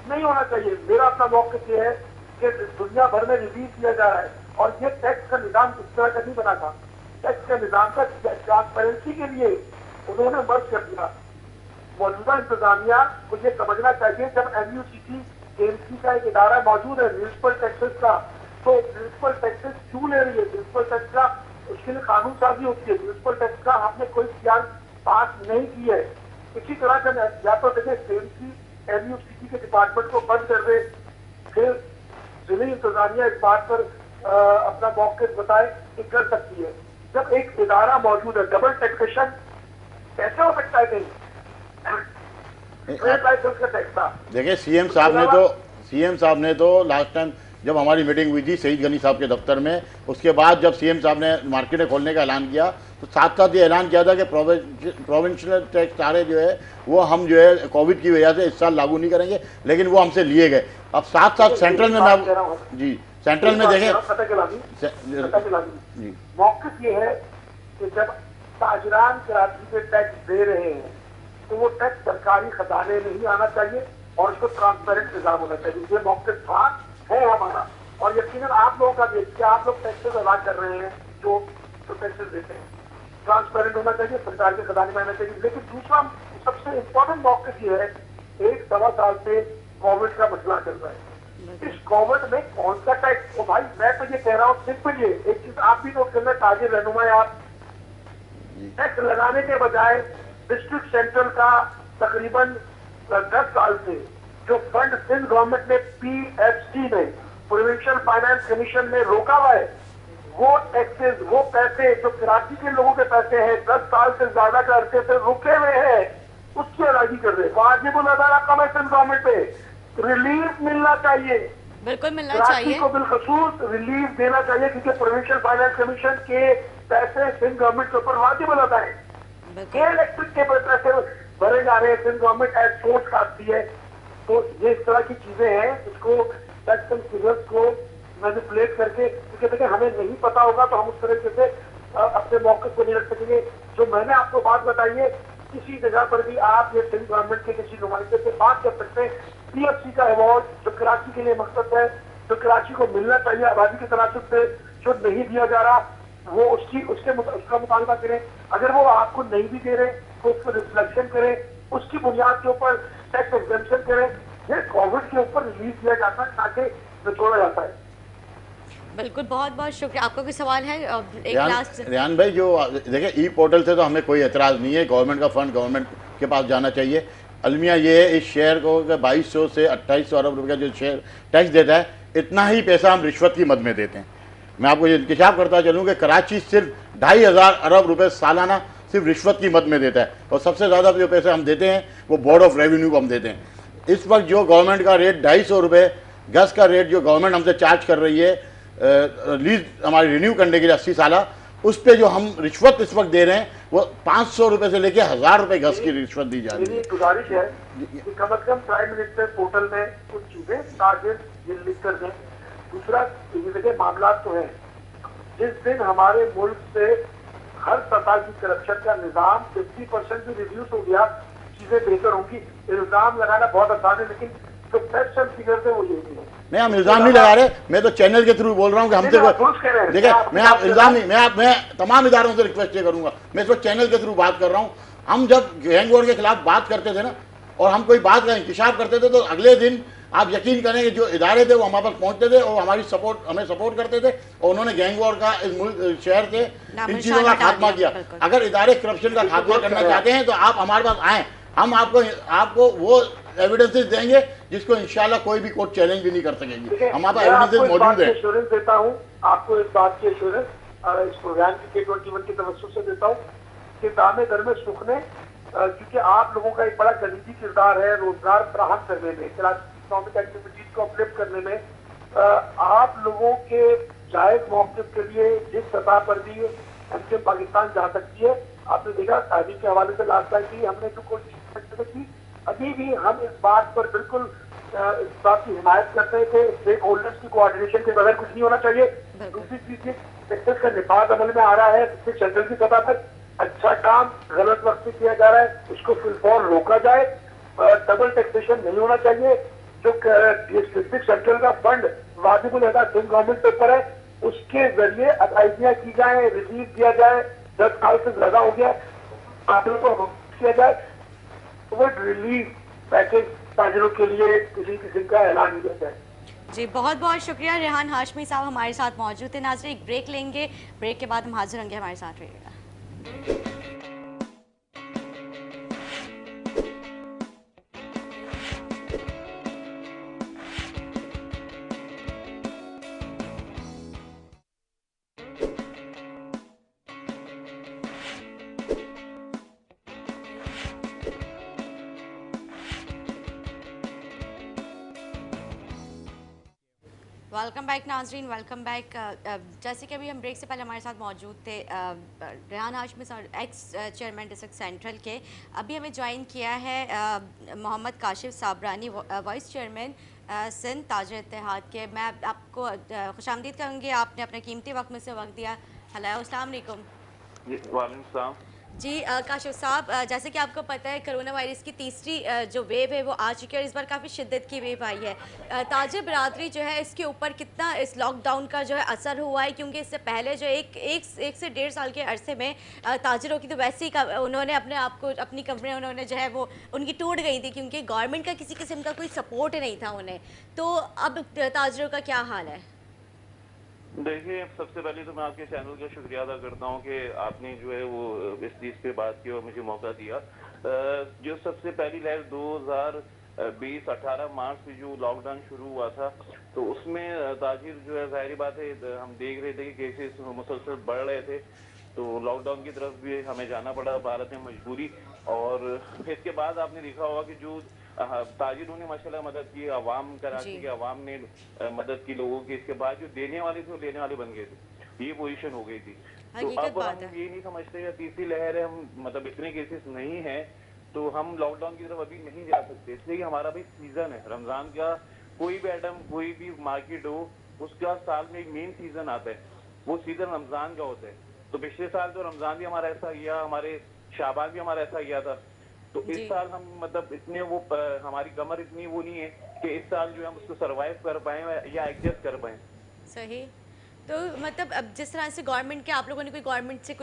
نہیں ہونا چاہیے. میرا اپنا موقف یہ ہے کہ دنیا بھر میں ریلیز کیا جا رہا ہے اور یہ ٹیکس کا نظام اس طرح کا نہیں بنا تھا. ٹیکس کا نظام کا ٹرانسپیرنسی کے لیے انہوں نے مرج کر دیا. موجودہ انتظامیہ کو یہ سمجھنا چاہیے جب MUCT کا ایک ادارہ موجود ہے میونسپل ٹیکسز کا, تو میونسپل ٹیکسز کیوں لے رہی ہے؟ میونسپل ٹیکس کا اس کے لیے قانون سازی ہوتی ہے. میونسپل ٹیکس کا ہم نے کوئی اختیار پاس نہیں کی ہے. اسی طرح سے یا تو دیکھیں MUCT کے ڈپارٹمنٹ کو بند کر دے, پھر ضلعی انتظامیہ اس بات پر اپنا موقف بتائے کہ کر سکتی ہے. جب ایک ادارہ موجود ہے, ڈبل ٹیکسیشن کیسے ہو سکتا ہے کہیں؟ دیکھیں سی ایم صاحب نے تو لاسٹ ٹائم جب ہماری میٹنگ ہوئی تھی سعید غنی صاحب کے دفتر میں, اس کے بعد جب سی ایم صاحب نے مارکیٹیں کھولنے کا اعلان کیا تو ساتھ ساتھ یہ اعلان کیا تھا کہ پروونشنل ٹیکس سارے جو ہے وہ ہم جو ہے کووڈ کی وجہ سے اس سال لاگو نہیں کریں گے, لیکن وہ ہم سے لیے گئے. اب ساتھ ساتھ سینٹرل میں جی سینٹرل میں دیکھیں جی موقف یہ ہے کہ جب تاجران کراچی کے ٹیکس دے رہے ہیں تو وہ ٹیکس سرکاری خزانے میں ہی آنا چاہیے اور اس کو ٹرانسپیرنٹ نظام ہونا چاہیے. یہ موقف تھا ہے ہمارا, اور یقیناً آپ لوگوں کا بھی کہ آپ لوگ ٹیکسز ادا کر رہے ہیں جو ٹیکسز دیتے ہیں, ٹرانسپیرنٹ ہونا چاہیے, سرکار کے خزانے میں آنا چاہیے. لیکن دوسرا سب سے امپورٹنٹ موقف یہ ہے 1-1.25 سال سے کووڈ کا مسئلہ چل رہا ہے. اس کووڈ میں کون سا ٹیکس؟ بھائی میں تو یہ کہہ رہا ہوں سمپل, یہ ایک چیز آپ بھی نوٹ کرنا, تاجر رہنما آپ ٹیکس لگانے کے بجائے ڈسٹرکٹ سینٹرل کا تقریباً 10 سال سے جو فنڈ سندھ گورنمنٹ نے PFC میں پروونشل فائنانس کمیشن میں روکا ہوا ہے, وہ ٹیکسز وہ پیسے جو کراچی کے لوگوں کے پیسے ہیں 10 سال سے زیادہ کے عرصے سے رکے ہوئے ہیں, اس کی ادائیگی کر رہے. واجب الادا رقم ہے سندھ گورنمنٹ پہ, रिलीफ मिलना चाहिए, बिल्कुल मिलना कराची चाहिए। को बिलखसूस रिलीफ देना चाहिए, क्योंकि प्रोविंशियल फाइनेंस कमीशन के पैसे सिंध गवर्नमेंट के ऊपर वाजिब अदा है। बिल्कुल ये इलेक्ट्रिक के पैसे भरे जा रहे हैं, सिंध गवर्नमेंट एज सोर्स काटती है। तो ये इस तरह की चीजें हैं, इसको टैक्स एंड फिगर्स को मैनिपुलेट करके, क्योंकि देखिए हमें नहीं पता होगा तो हम उस तरीके से अपने मौके को नहीं रख सकेंगे। जो मैंने आपको बात बताई है, किसी जगह पर भी आप ये सिंध गवर्नमेंट के किसी नुमाइंदे से बात कर सकते हैं। PFC का अवार्ड जो कराची के लिए मकसद है, जो कराची को मिलना चाहिए आबादी के तनासब से, जो नहीं दिया जा रहा, वो उसका मुतालबा करें। अगर वो आपको नहीं भी दे रहे तो उस पर रिफ्लेक्शन करें, उसकी बुनियाद के ऊपर टैक्स एग्जेम्पशन करें। ये कोविड के ऊपर रिलीज दिया जाता है, ताकि निचोड़ा जाता है। बिल्कुल, बहुत बहुत शुक्रिया। आपका कोई सवाल है? एक लास्ट रियान भाई, जो देखिए ई पोर्टल से तो हमें कोई एतराज़ नहीं है, गवर्नमेंट का फंड गवर्नमेंट के पास जाना चाहिए। अलमिया ये है इस शेयर को 2200 से 2800 अरब रुपये का जो शेयर टैक्स देता है, इतना ही पैसा हम रिश्वत की मद में देते हैं। मैं आपको ये इंकशाफ करता चलूँ कि कराची सिर्फ 2500 अरब रुपये सालाना सिर्फ रिश्वत की मद में देता है, और सबसे ज़्यादा जो पैसे हम देते हैं वो बोर्ड ऑफ रेवेन्यू को हम देते हैं। इस वक्त जो गवर्नमेंट का रेट 250 रुपये गज का रेट जो गवर्नमेंट हमसे चार्ज कर रही है लीज हमारी रिन्यू करने के लिए 80 साल, उस पे जो हम रिश्वत इस वक्त दे रहे हैं वो 500 रुपये से लेके 1000 रुपये गज की रिश्वत दी जा रही है। मेरी गुजारिश है कि कम से कम प्राइम मिनिस्टर पोर्टल में कुछ चीजें टारगेट ये लिख कर दें। दूसरा, ये देखिए मामला तो है, जिस दिन हमारे मुल्क से हर सतह की करप्शन का निजाम 50% भी रिड्यूस हो गया, चीजें बेहतर होंगी। इल्जाम लगाना बहुत आसान है, लेकिन जो फैक्ट्स एंड फिगर्स है वो यही है। नहीं, हम इल्जाम नहीं लगा रहे, मैं तो चैनल के थ्रू बोल रहा हूँ कि हमसे देखिए, मैं आप इल्जाम नहीं, मैं तमाम इदारों से रिक्वेस्ट ये करूंगा, मैं इस वक्त चैनल के थ्रू बात कर रहा हूँ। हम जब गैंग वॉर के खिलाफ बात करते थे ना, और हम कोई बात का इंकशाफ करते थे, तो अगले दिन आप यकीन करेंगे जो इदारे थे वो हमारे पास पहुंचते थे और हमें सपोर्ट करते थे, और उन्होंने गैंग वॉर का इस मुल्क शहर से इन चीज़ों का खात्मा किया। अगर इदारे करप्शन का खात्मा करना चाहते हैं तो आप हमारे पास आएँ, हम आपको वो एविडेंसेस देंगे जिसको इंशाल्लाह कोई भी कोर्ट चैलेंज भी नहीं कर सकेंगे। हमारे पास एविडेंसेस मौजूद है। एश्योरेंस देता हूँ आपको, इस बात की एश्योरेंस इस प्रोग्राम की K21 की तवज्जो से देता हूँ कि दामे दर में सुख ने, क्योंकि आप लोगों का एक बड़ा कलीदी किरदार है रोजगार फराहम करने में, इकोनॉमिक एक्टिविटीज को अपलिफ्ट करने में। आप लोगों के जायज मौक़िफ़ के लिए जिस सतह पर भी हमसे पाकिस्तान जा सकती है, आपने देखा तारीख के हवाले से लास्ट टाइम भी हमने जो कोशिश की, अभी भी हम इस बात पर बिल्कुल इस बात की हिमायत करते थे, स्टेक होल्डर्स की कोऑर्डिनेशन के बगैर कुछ नहीं होना चाहिए। दूसरी चीज ये सेक्टर का निफाज अमल में आ रहा है, जिससे सेंट्रल की सतह पर अच्छा काम गलत वक्त पे किया जा रहा है, उसको फिलफौर रोका जाए। डबल टैक्सेशन नहीं होना चाहिए। जो स्पेसिफिक सेंट्रल का फंड वाजिबुल अदा सिंध गवर्नमेंट के ऊपर है, उसके जरिए अदायगियां की जाए, रिलीफ दिया जाए। 10 साल से ज्यादा हो गया, काबिल को किया जाए, वो रिलीफ पैकेज ताजरों के लिए किसी किस्म का ऐलान किया जाए। जी, बहुत बहुत शुक्रिया। रेहान हाशमी साहब हमारे साथ मौजूद थे। नाज़रीन, एक ब्रेक लेंगे, ब्रेक के बाद हम हाजिर होंगे, हमारे साथ रहिएगा। वेलकम बैक नाजरीन, वेलकम बैक। जैसे कि अभी हम ब्रेक से पहले हमारे साथ मौजूद थे Rehan Hashmi sir, x chairman district central के। अभी हमें ज्वाइन किया है मोहम्मद काशिफ साबरानी, वाइस चेयरमैन सिंध ताजर इत्तेहाद के। मैं आपको खुशामदीद करूँगी, आपने अपने कीमती वक्त में से वक्त दिया। हेलो, अस्सलाम वालेकुम। वालेकुम सलाम जी काशिफ साहब, जैसे कि आपको पता है कोरोना वायरस की तीसरी जो वेव है वो आ चुकी है, और इस बार काफ़ी शिद्दत की वेव आई है। ताजिर बरादरी जो है इसके ऊपर कितना इस लॉकडाउन का जो है असर हुआ है, क्योंकि इससे पहले जो एक से 1.5 साल के अरसे में ताजिरों की तो वैसे ही उन्होंने अपने आप को, अपनी कंपनियाँ उन्होंने जो है वो उनकी टूट गई थी, क्योंकि गवर्नमेंट का किसी किस्म का कोई सपोर्ट नहीं था उन्हें। तो अब ताजिरों का क्या हाल है? देखिए, सबसे पहले तो मैं आपके चैनल का शुक्रिया अदा करता हूं कि आपने जो है वो इस चीज़ पे बात की और मुझे मौका दिया। जो सबसे पहली लहर 2020-18 मार्च से जो लॉकडाउन शुरू हुआ था, तो उसमें ताजिर जो है, जाहिर बात है, हम देख रहे थे कि केसेस मुसलसल बढ़ रहे थे, तो लॉकडाउन की तरफ भी हमें जाना पड़ा, भारत में मजबूरी। और इसके बाद आपने देखा होगा कि जो ताजिरों ने माशाल्लाह मदद की, अवाम कराची जी। के अवाम ने मदद की लोगों की। इसके बाद जो देने वाले थे वो लेने वाले बन गए थे, ये पोजीशन हो गई थी। तो हकीकत अब बात हम है। ये नहीं समझते या तीसरी लहर है, हम मतलब इतने केसेस नहीं है तो हम लॉकडाउन की तरफ अभी नहीं जा सकते, इसलिए कि हमारा भी सीजन है रमजान का। कोई भी आइटम, कोई भी मार्केट हो, उसका साल में एक मेन सीजन आता है, वो सीजन रमजान का होता है। तो पिछले साल तो रमजान भी हमारा ऐसा गया, हमारे शाबान भी हमारा ऐसा गया था। तो इस जी। साल हम मतलब इतने वो हमारी कमर इतनी वो नहीं है कि इस साल जो है हम उसको सरवाइव कर पाए या एडजस्ट कर पाए। सही। तो मतलब अब जिस तरह से गवर्नमेंट के आप लोगों ने कोई गवर्नमेंट से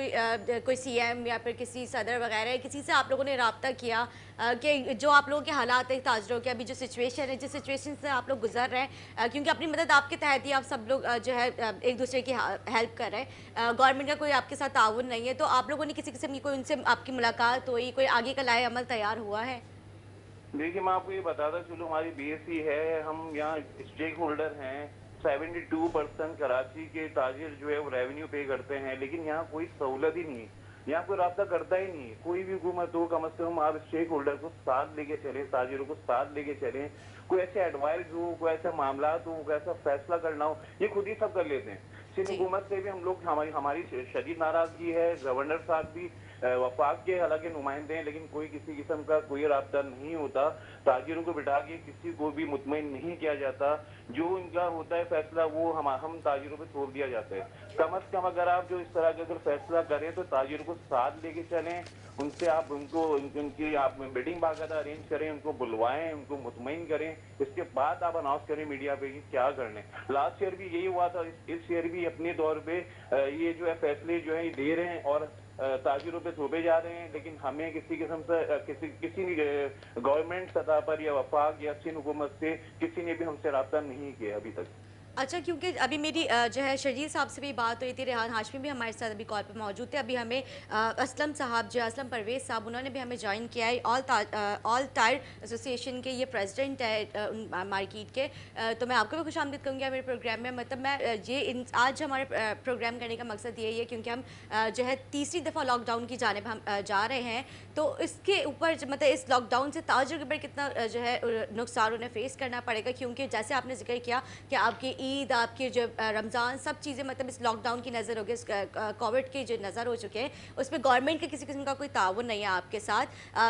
कोई सीएम या फिर किसी सदर वगैरह किसी से आप लोगों ने राब्ता किया कि जो आप लोगों के हालात है ताजरों के, अभी जो सिचुएशन है, जिस सिचुएशन से आप लोग गुजर रहे हैं, क्योंकि अपनी मदद आपके तहत ही आप सब लोग जो है एक दूसरे की हेल्प कर रहे हैं, गवर्नमेंट का कोई आपके साथ ताउन नहीं है, तो आप लोगों ने किसी किस्म की कोई उनसे आपकी मुलाकात हुई, कोई आगे का लाए अमल तैयार हुआ है? देखिए मैं आपको ये बताता चलूँ, हमारी बीएससी है, हम यहाँ स्टेक होल्डर हैं। 72% कराची के ताजिर जो है वो रेवेन्यू पे करते हैं, लेकिन यहाँ कोई सहूलत ही नहीं है, यहाँ कोई रास्ता करता ही नहीं है। कोई भी हुकूमत हो, कम से कम आप स्टेक होल्डर को साथ लेके चले, ताजिरों को साथ लेके चले, कोई ऐसे एडवाइस हो, कोई ऐसा मामला हो, कोई ऐसा फैसला करना हो, ये खुद ही सब कर लेते हैं। सिर्फ हुकूमत से भी हम लोग हमारी शदीद नाराजगी है। गवर्नर साहब भी वफाक के हालांकि नुमाइंदे हैं, लेकिन कोई किसी किस्म का कोई राब्ता नहीं होता। ताजिरों को बिठा के किसी को भी मुतमईन नहीं किया जाता। जो इनका होता है फैसला वो हम ताजिरों पे छोड़ दिया जाता है। कम से कम अगर आप जो इस तरह का अगर फैसला करें तो ताजिरों को साथ लेके चलें, उनसे आप उनकी आप मीटिंग बाकायदा अरेंज करें, उनको बुलवाएं, उनको मुतमईन करें, इसके बाद आप अनाउंस करें मीडिया पे कि क्या करने। लास्ट ईयर भी यही हुआ था, इस ईयर भी अपने दौर पे ये जो है फैसले जो है ये दे रहे हैं और ताजिरों पे थोपे जा रहे हैं, लेकिन हमें किसी किस्म से किसी गवर्नमेंट सतह पर या वफाक या सिंध हुकूमत से किसी ने भी हमसे रब्ता नहीं किया अभी तक। अच्छा, क्योंकि अभी मेरी जो है शरीर साहब से भी बात हुई थी, रेहान हाशमी भी हमारे साथ अभी कॉल पर मौजूद थे। अभी हमें असलम साहब जो असलम परवेज़ साहब उन्होंने भी हमें ज्वाइन किया है, ऑल टायर एसोसिएशन के ये प्रेसिडेंट है मार्केट के। तो मैं आपको भी खुश आमदीद कहूँगी मेरे प्रोग्राम में। मतलब मैं ये आज हमारे प्रोग्राम करने का मकसद यही है क्योंकि हम जो है तीसरी दफ़ा लॉकडाउन की जानिब हम जा रहे हैं, तो इसके ऊपर मतलब इस लॉकडाउन से ताजिर के ऊपर कितना जो है नुकसान उन्हें फेस करना पड़ेगा, क्योंकि जैसे आपने जिक्र किया कि आपकी ईद, आपकी जो रमज़ान, सब चीज़ें मतलब इस लॉकडाउन की नज़र हो गई, कोविड की जो नज़र हो चुके हैं, उस पर गवर्नमेंट का किसी किस्म का कोई ताउन नहीं है आपके साथ,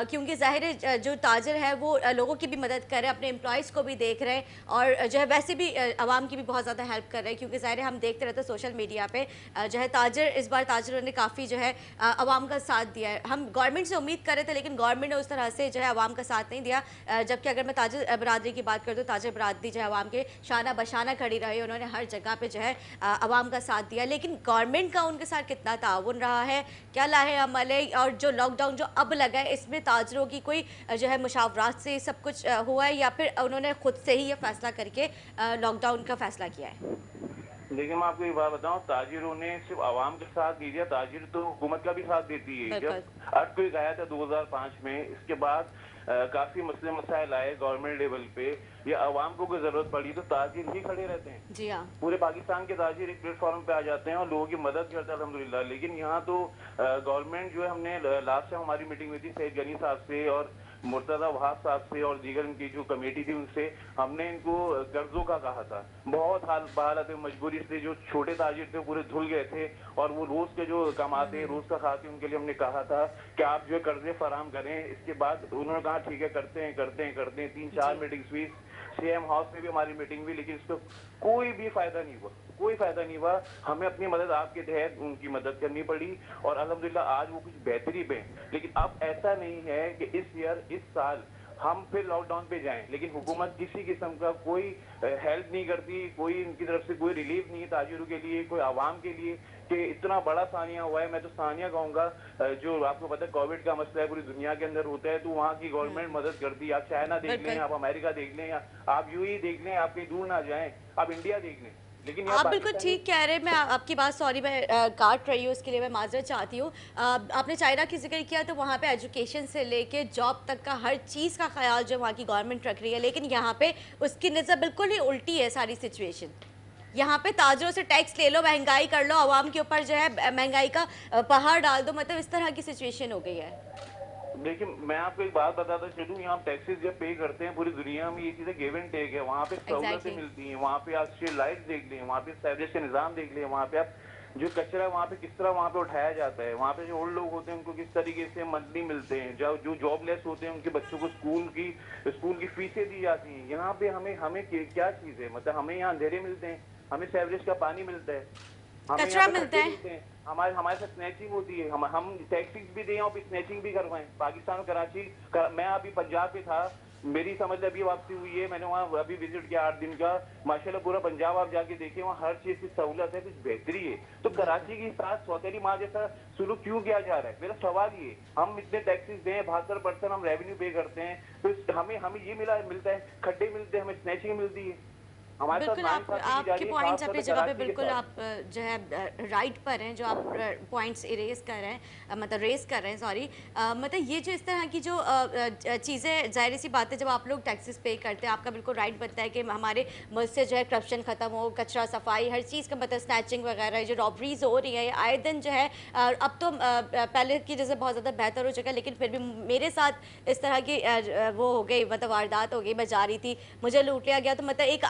क्योंकि ज़ाहिर है जो ताजिर है वो लोगों की भी मदद कर रहे हैं, अपने एम्प्लॉयज़ को भी देख रहे हैं और जो है वैसे भी आवाम की भी बहुत ज़्यादा हेल्प कर रहे हैं, क्योंकि ज़ाहिर है हम देखते रहते हैं सोशल मीडिया पर जो है ताजिर, इस बार ताजिरों ने काफ़ी जो है आवाम का साथ दिया है। हम गवर्नमेंट से उम्मीद कर रहे थे लेकिन गवर्नमेंट ने उस तरह से जो है आवाम का साथ नहीं दिया, जबकि अगर मैं ताजिर बरादरी की बात करूँ तो ताजिर बरादरी जो है आवाम के शाना बशाना खड़ी रही, उन्होंने हर जगह पे जो है आवाम का साथ दिया। लेकिन गवर्नमेंट का उनके साथ कितना ताउन रहा है, क्या लाहे अमल है, और जो लॉकडाउन जो अब लगा है इसमें ताजिरों की कोई जो है मुशावरात से सब कुछ हुआ है या फिर उन्होंने खुद से ही ये फैसला करके लॉकडाउन का फैसला किया है? देखिए मैं आपको एक बात बताऊं, ताजिरों ने सिर्फ आवाम के साथ नहीं दिया, ताजिर तो हुकूमत का भी साथ देती है। जब अर्थक्वेक आया था 2005 में, इसके बाद काफी मसले मसाइल आए गवर्नमेंट लेवल पे या आवाम को कोई जरूरत पड़ी तो ताजिर ही खड़े रहते हैं। जी हाँ, पूरे पाकिस्तान के ताजिर एक प्लेटफॉर्म पे आ जाते हैं और लोगों की मदद करते हैं अल्हम्दुलिल्लाह। लेकिन यहाँ तो गवर्नमेंट जो है, हमने लास्ट टाइम हमारी मीटिंग हुई थी सैयद गनी साहब से और मुर्तजा वहाब साहब से और दीगर इनकी जो कमेटी थी उनसे, हमने इनको कर्जों का कहा था। बहुत बहालत मजबूरी से जो छोटे ताजिर थे पूरे धुल गए थे और वो रोज के जो कमाते रोज का खाते, उनके लिए हमने कहा था कि आप जो है कर्जे फराम करें। इसके बाद उन्होंने कहा ठीक है करते हैं 3-4 मीटिंग्स हुई, सीएम हाउस में भी हमारी मीटिंग हुई, लेकिन इसको कोई भी फायदा नहीं हुआ। हमें अपनी मदद आपके तहत उनकी मदद करनी पड़ी और अल्हम्दुलिल्लाह आज वो कुछ बेहतरी पे। लेकिन अब ऐसा नहीं है कि इस साल हम फिर लॉकडाउन पे जाएं, लेकिन हुकूमत किसी किस्म का कोई हेल्प नहीं करती, कोई इनकी तरफ से कोई रिलीफ नहीं है ताजिरों के लिए, कोई आवाम के लिए कि इतना बड़ा सानिया हुआ है। मैं तो सानिया कहूँगा, जो आपको पता है कोविड का मसला है पूरी दुनिया के अंदर होता है, तो वहाँ की गवर्नमेंट मदद करती है। आप चाइना देख लें, आप अमेरिका देख लें, या आप यूएई देख लें, आप कहीं दूर ना जाएं, आप इंडिया देख लें। लेकिन आप बिल्कुल ठीक कह रहे हैं। मैं आपकी बात, सॉरी मैं काट रही हूँ, उसके लिए मैं माजरत चाहती हूँ। आपने चाइना की जिक्र किया तो वहाँ पे एजुकेशन से लेके जॉब तक का हर चीज़ का ख्याल जो वहाँ की गवर्नमेंट रख रही है, लेकिन यहाँ पे उसकी नज़र बिल्कुल ही उल्टी है सारी सिचुएशन। यहाँ पे ताजिरों से टैक्स ले लो, महंगाई कर लो, आवाम के ऊपर जो है महंगाई का पहाड़ डाल दो, मतलब इस तरह की सिचुएशन हो गई है। देखिए मैं आपको एक बात बताता चलूँ, यहाँ टैक्सेस जब पे करते हैं पूरी दुनिया में ये चीजें गिव एंड टेक है। वहाँ पे सहूलतें Exactly. मिलती हैं, वहाँ पे आप स्ट्रीट लाइट देख लें, वहाँ पे सीवरेज का निजाम देख लें, वहाँ पे आप जो कचरा वहाँ पे किस तरह वहाँ पे उठाया जाता है, वहाँ पे जो ओल्ड लोग होते हैं उनको किस तरीके से मंथली मिलते हैं, जो जॉबलेस होते हैं उनके बच्चों को स्कूल की फीसें दी जाती हैं। यहाँ पे हमें क्या चीज़ है, मतलब हमें यहाँ अंधेरे मिलते हैं, हमें सीवरेज का पानी मिलता है, हमें कचरा यहाँ पे मिलता है। खड्डे मिलते हैं, हमारे साथ स्नैचिंग होती है, हम टैक्सीज भी दें और स्नैचिंग भी करवाएं। पाकिस्तान कराची मैं अभी पंजाब पे था, मेरी समझ अभी वापसी हुई है, मैंने वहाँ अभी विजिट किया 8 दिन का। माशाल्लाह पूरा पंजाब आप जाके देखिए, वहाँ हर चीज की सहूलत है, कुछ बेहतरी है। तो कराची के साथ सौतेली माँ जैसा सुलूक क्यों किया जा रहा है? मेरा सवाल ये, हम इतने टैक्सेस दें, 72% हम रेवेन्यू पे करते हैं, तो हमें ये मिलता है, खड्डे मिलते हैं, हमें स्नैचिंग मिलती है। हमारे साथ बिल्कुल नाइंसाफी की जा आपके रही है, पॉइंट्स खास अपनी तौर पे जगह पे कराची के बिल्कुल साथ। आप जो है राइट पर हैं, जो आप पॉइंट्स इरेज कर रहे हैं, मतलब रेस कर रहे हैं, सॉरी। मतलब ये जो इस तरह की जो चीज़ें, जाहिर सी बात है, जब आप लोग टैक्सेस पे करते हैं, आपका बिल्कुल राइट बनता है कि हमारे मुल्क से जो है करप्शन ख़त्म हो, कचरा सफाई हर चीज़ का, मतलब स्नैचिंग वगैरह जो रॉबरीज हो रही है आए दिन जो है, अब तो पहले की जैसे बहुत ज़्यादा बेहतर हो चुका है, लेकिन फिर भी मेरे साथ इस तरह की वो हो गई, मतलब वारदात हो गई, मैं जा रही थी, मुझे लूट लिया गया। तो मतलब एक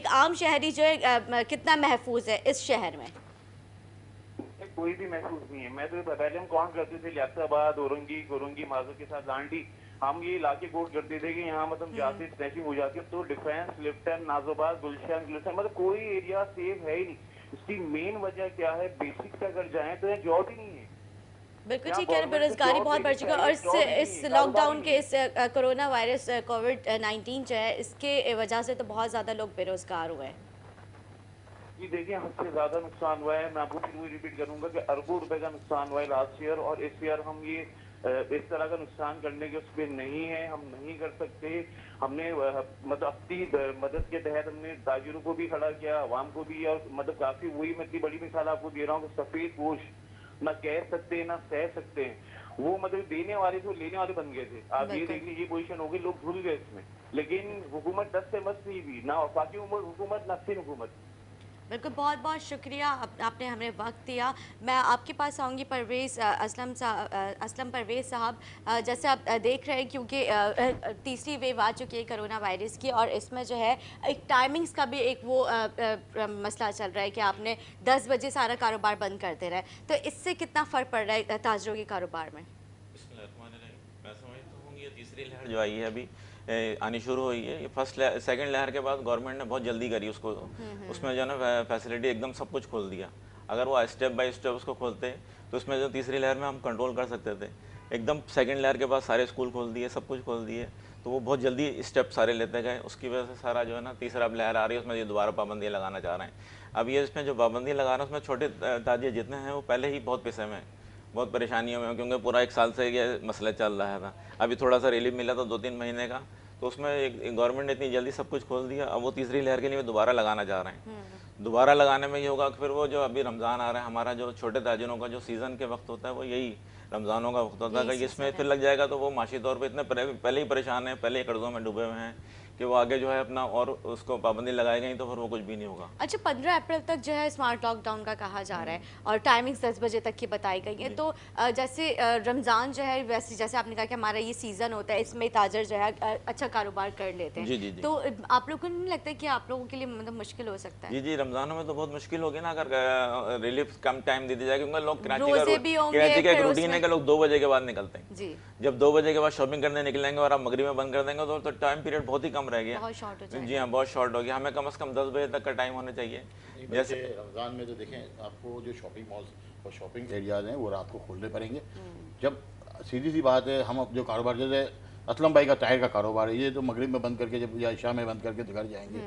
आम शहरी जो है कितना महफूज है इस शहर में? कोई भी महसूस नहीं है। मैं तो पहले हम कौन करते थे, लियाकताबाद, औरंगी माजो के साथ लांडी, हम ये इलाके कोट करते थे कि यहाँ मतलब जाते स्नैचिंग हो जाती है। तो डिफेंस, लिफ्टन, नाजोबाद, गुलशन, मतलब कोई एरिया सेफ है ही नहीं। इसकी मेन वजह क्या है? बेसिक से अगर जाए तो यहाँ जॉब ही नहीं है। बिल्कुल यहाँ ठीक है, government को बेरोजगारी job बहुत बढ़ देनी चुका है, चाहिए, और job ही इस नहीं, लॉकडाउन कारोबार के, इस कोरोना वायरस कोविड-19 जो है, इसके वजह से तो बहुत ज़्यादा लोग बेरोजगार हुए हैं। जी देखिए, हमसे ज्यादा नुकसान हुआ है। मैं आपको फिर वही रिपीट करूंगा कि अरबों रुपए का नुकसान हुआ है लास्ट ईयर, और इस ईयर हम ये इस तरह का नुकसान करने के उस पर नहीं है, हम नहीं कर सकते। हमने मतलब अपनी मदद के तहत हमने ताजिरों को भी खड़ा किया, आवाम को भी, और मतलब काफी, वही मैं इतनी बड़ी मिसाल आपको दे रहा हूँ कि सफेद पोश ना कह सकते ना सह सकते हैं, वो मतलब देने वाले थे, लेने वाले बन गए थे। आप ये बिल्कुल। देखिए, ये पोजीशन हो गई, लोग भूल गए इसमें। लेकिन हुकूमत 10 से मस नहीं भी, ना वफाकी हुकूमत ना सिंध हुकूमत। बिल्कुल, बहुत बहुत शुक्रिया, आपने हमें वक्त दिया। मैं आपके पास आऊँगी असलम परवेज़ साहब। जैसे आप देख रहे हैं, क्योंकि तीसरी वेव आ चुकी है कोरोना वायरस की, और इसमें जो है एक टाइमिंग्स का भी एक वो मसला चल रहा है कि आपने 10 बजे सारा कारोबार बंद कर दे रहा है, तो इससे कितना फ़र्क पड़ रहा है ताजरों के कारोबार में? मैं समझता हूँ ये तीसरी लहर जो आई है अभी आनी शुरू हुई है, ये सेकंड लहर के बाद गवर्नमेंट ने बहुत जल्दी करी उसको, उसमें जो है ना फैसिलिटी एकदम सब कुछ खोल दिया। अगर वो स्टेप बाय स्टेप उसको खोलते तो उसमें जो तीसरी लहर में हम कंट्रोल कर सकते थे। एकदम सेकंड लहर के बाद सारे स्कूल खोल दिए, सब कुछ खोल दिए, तो वो बहुत जल्दी स्टेप सारे लेते गए। उसकी वजह से सारा जो है ना तीसरा लहर आ रही है, उसमें ये दोबारा पाबंदियाँ लगाना चाह रहे हैं। अब ये इसमें जो पाबंदियाँ लगा रहे हैं उसमें छोटे ताजिर जितने हैं वो पहले ही बहुत पिसे में, बहुत परेशानियों में, क्योंकि पूरा 1 साल से ये मसला चल रहा था। अभी थोड़ा सा रिलीफ मिला था 2-3 महीने का, तो उसमें एक गवर्नमेंट ने इतनी जल्दी सब कुछ खोल दिया। अब वो तीसरी लहर के लिए दोबारा लगाना चाह रहे हैं। दोबारा लगाने में ये होगा कि फिर वो जो अभी रमज़ान आ रहा है, हमारा जो छोटे ताजिरों का जो सीज़न के वक्त होता है वो यही रमज़ानों का वक्त होता है। कि इसमें फिर लग जाएगा तो वो माशी तौर पे इतने पहले ही परेशान हैं, पहले ही कर्ज़ों में डूबे हुए हैं कि वो आगे जो है अपना और उसको पाबंदी लगाई गई तो फिर वो कुछ भी नहीं होगा। अच्छा, 15 अप्रैल तक जो है स्मार्ट लॉकडाउन का कहा जा रहा है, और टाइमिंग्स 10 बजे तक की बताई गई है। तो जैसे रमज़ान जो है, वैसे जैसे आपने कहा कि हमारा ये सीज़न होता है, इसमें ताजर जो है अच्छा कारोबार कर लेते हैं। जी, जी, जी। तो आप लोगों को नहीं लगता कि आप लोगों के लिए मतलब मुश्किल हो सकता है? जी जी, रमज़ानों में तो बहुत मुश्किल होगी ना, अगर रिलीफ कम टाइम दे दी जाए, क्योंकि लोग रोज़े भी होंगे, कराची का एक फिर रूटीन है कि लोग 2 बजे के बाद निकलते हैं। जी, जब 2 बजे के बाद शॉपिंग करने निकलेंगे और आप मगरिब में बंद कर देंगे तो टाइम पीरियड बहुत ही कम रह गया। बहुत शॉर्ट हो जाएगा। जी हाँ, बहुत शॉर्ट हो गया। हमें कम से कम 10 बजे तक का टाइम होना चाहिए। जैसे रमज़ान में तो देखें, आपको जो शॉपिंग मॉल्स और शॉपिंग एरियाज हैं वो रात को खोलने पड़ेंगे। जब सीधी सी बात है, हम जो कारोबार, जैसे असलम भाई का टायर का कारोबार है, ये तो मगरिब में बंद करके जब या इशा में बंद करके घर जाएंगे,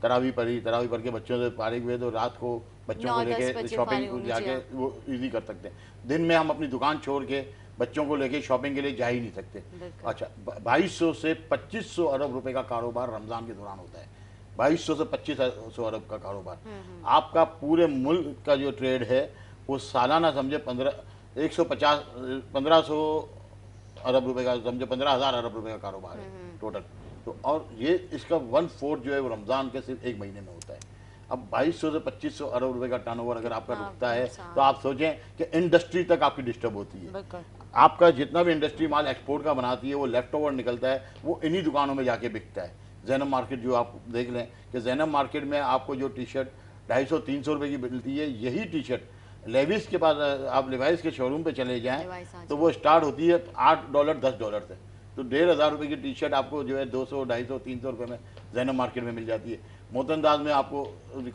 तरावी पढ़ के बच्चों से फारिग हुए तो रात को बच्चों को 9-10 लेके बजे फारिग शॉपिंग होंगे, जाके जी हाँ। वो ईजी कर सकते हैं। दिन में हम अपनी दुकान छोड़ के बच्चों को लेके शॉपिंग के लिए जा ही नहीं सकते। बिल्कुल। अच्छा, 2200 से 2500 अरब रुपए का कारोबार रमज़ान के दौरान होता है। 2200 से 2500 अरब का कारोबार। आपका पूरे मुल्क का जो ट्रेड है वो सालाना समझे 1500 अरब रुपए का, समझे 15,000 अरब रुपए का कारोबार है टोटल। तो और ये इसका 1/4 जो है वो रमज़ान के सिर्फ 1 महीने में होता है। अब 2200 से 2500 अरब रुपए का टर्नओवर अगर आपका रुकता है तो आप सोचें कि इंडस्ट्री तक आपकी डिस्टर्ब होती है। बिल्कुल। आपका जितना भी इंडस्ट्री माल एक्सपोर्ट का बनाती है वो लेफ्ट ओवर निकलता है, वो इन्हीं दुकानों में जाके बिकता है। जैनब मार्केट जो आप देख लें कि जैनब मार्केट में आपको जो टी शर्ट 250-300 रुपये की मिलती है, यही टी शर्ट लेविस के पास आप लेवाइस के शोरूम पे चले जाएं तो वो स्टार्ट होती है $8 $10 से। तो 1500 रुपये की टी शर्ट आपको जो है 200 250 300 रुपये में जैनब मार्केट में मिल जाती है। मोहतनदाज में आपको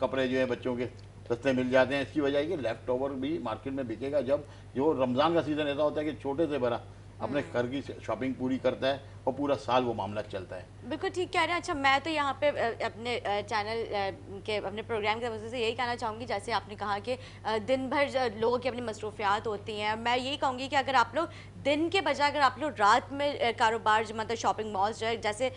कपड़े जो है बच्चों के सस्ते मिल जाते हैं। इसकी वजह है कि लेफ्ट ओवर भी मार्केट में बिकेगा। जब जो रमज़ान का सीज़न ऐसा होता है कि छोटे से बड़ा अपने घर की शॉपिंग पूरी करता है और पूरा साल वो मामला चलता है। बिल्कुल ठीक कह रहे हैं। अच्छा, मैं तो यहाँ पे अपने चैनल के अपने प्रोग्राम की वजह से यही कहना चाहूँगी, जैसे आपने कहा कि दिन भर लोगों की अपनी मसरूफियात होती हैं, मैं यही कहूँगी कि अगर आप लोग दिन के बजाय अगर आप लोग रात में कारोबार जो मतलब शॉपिंग मॉल्स जो है, जैसे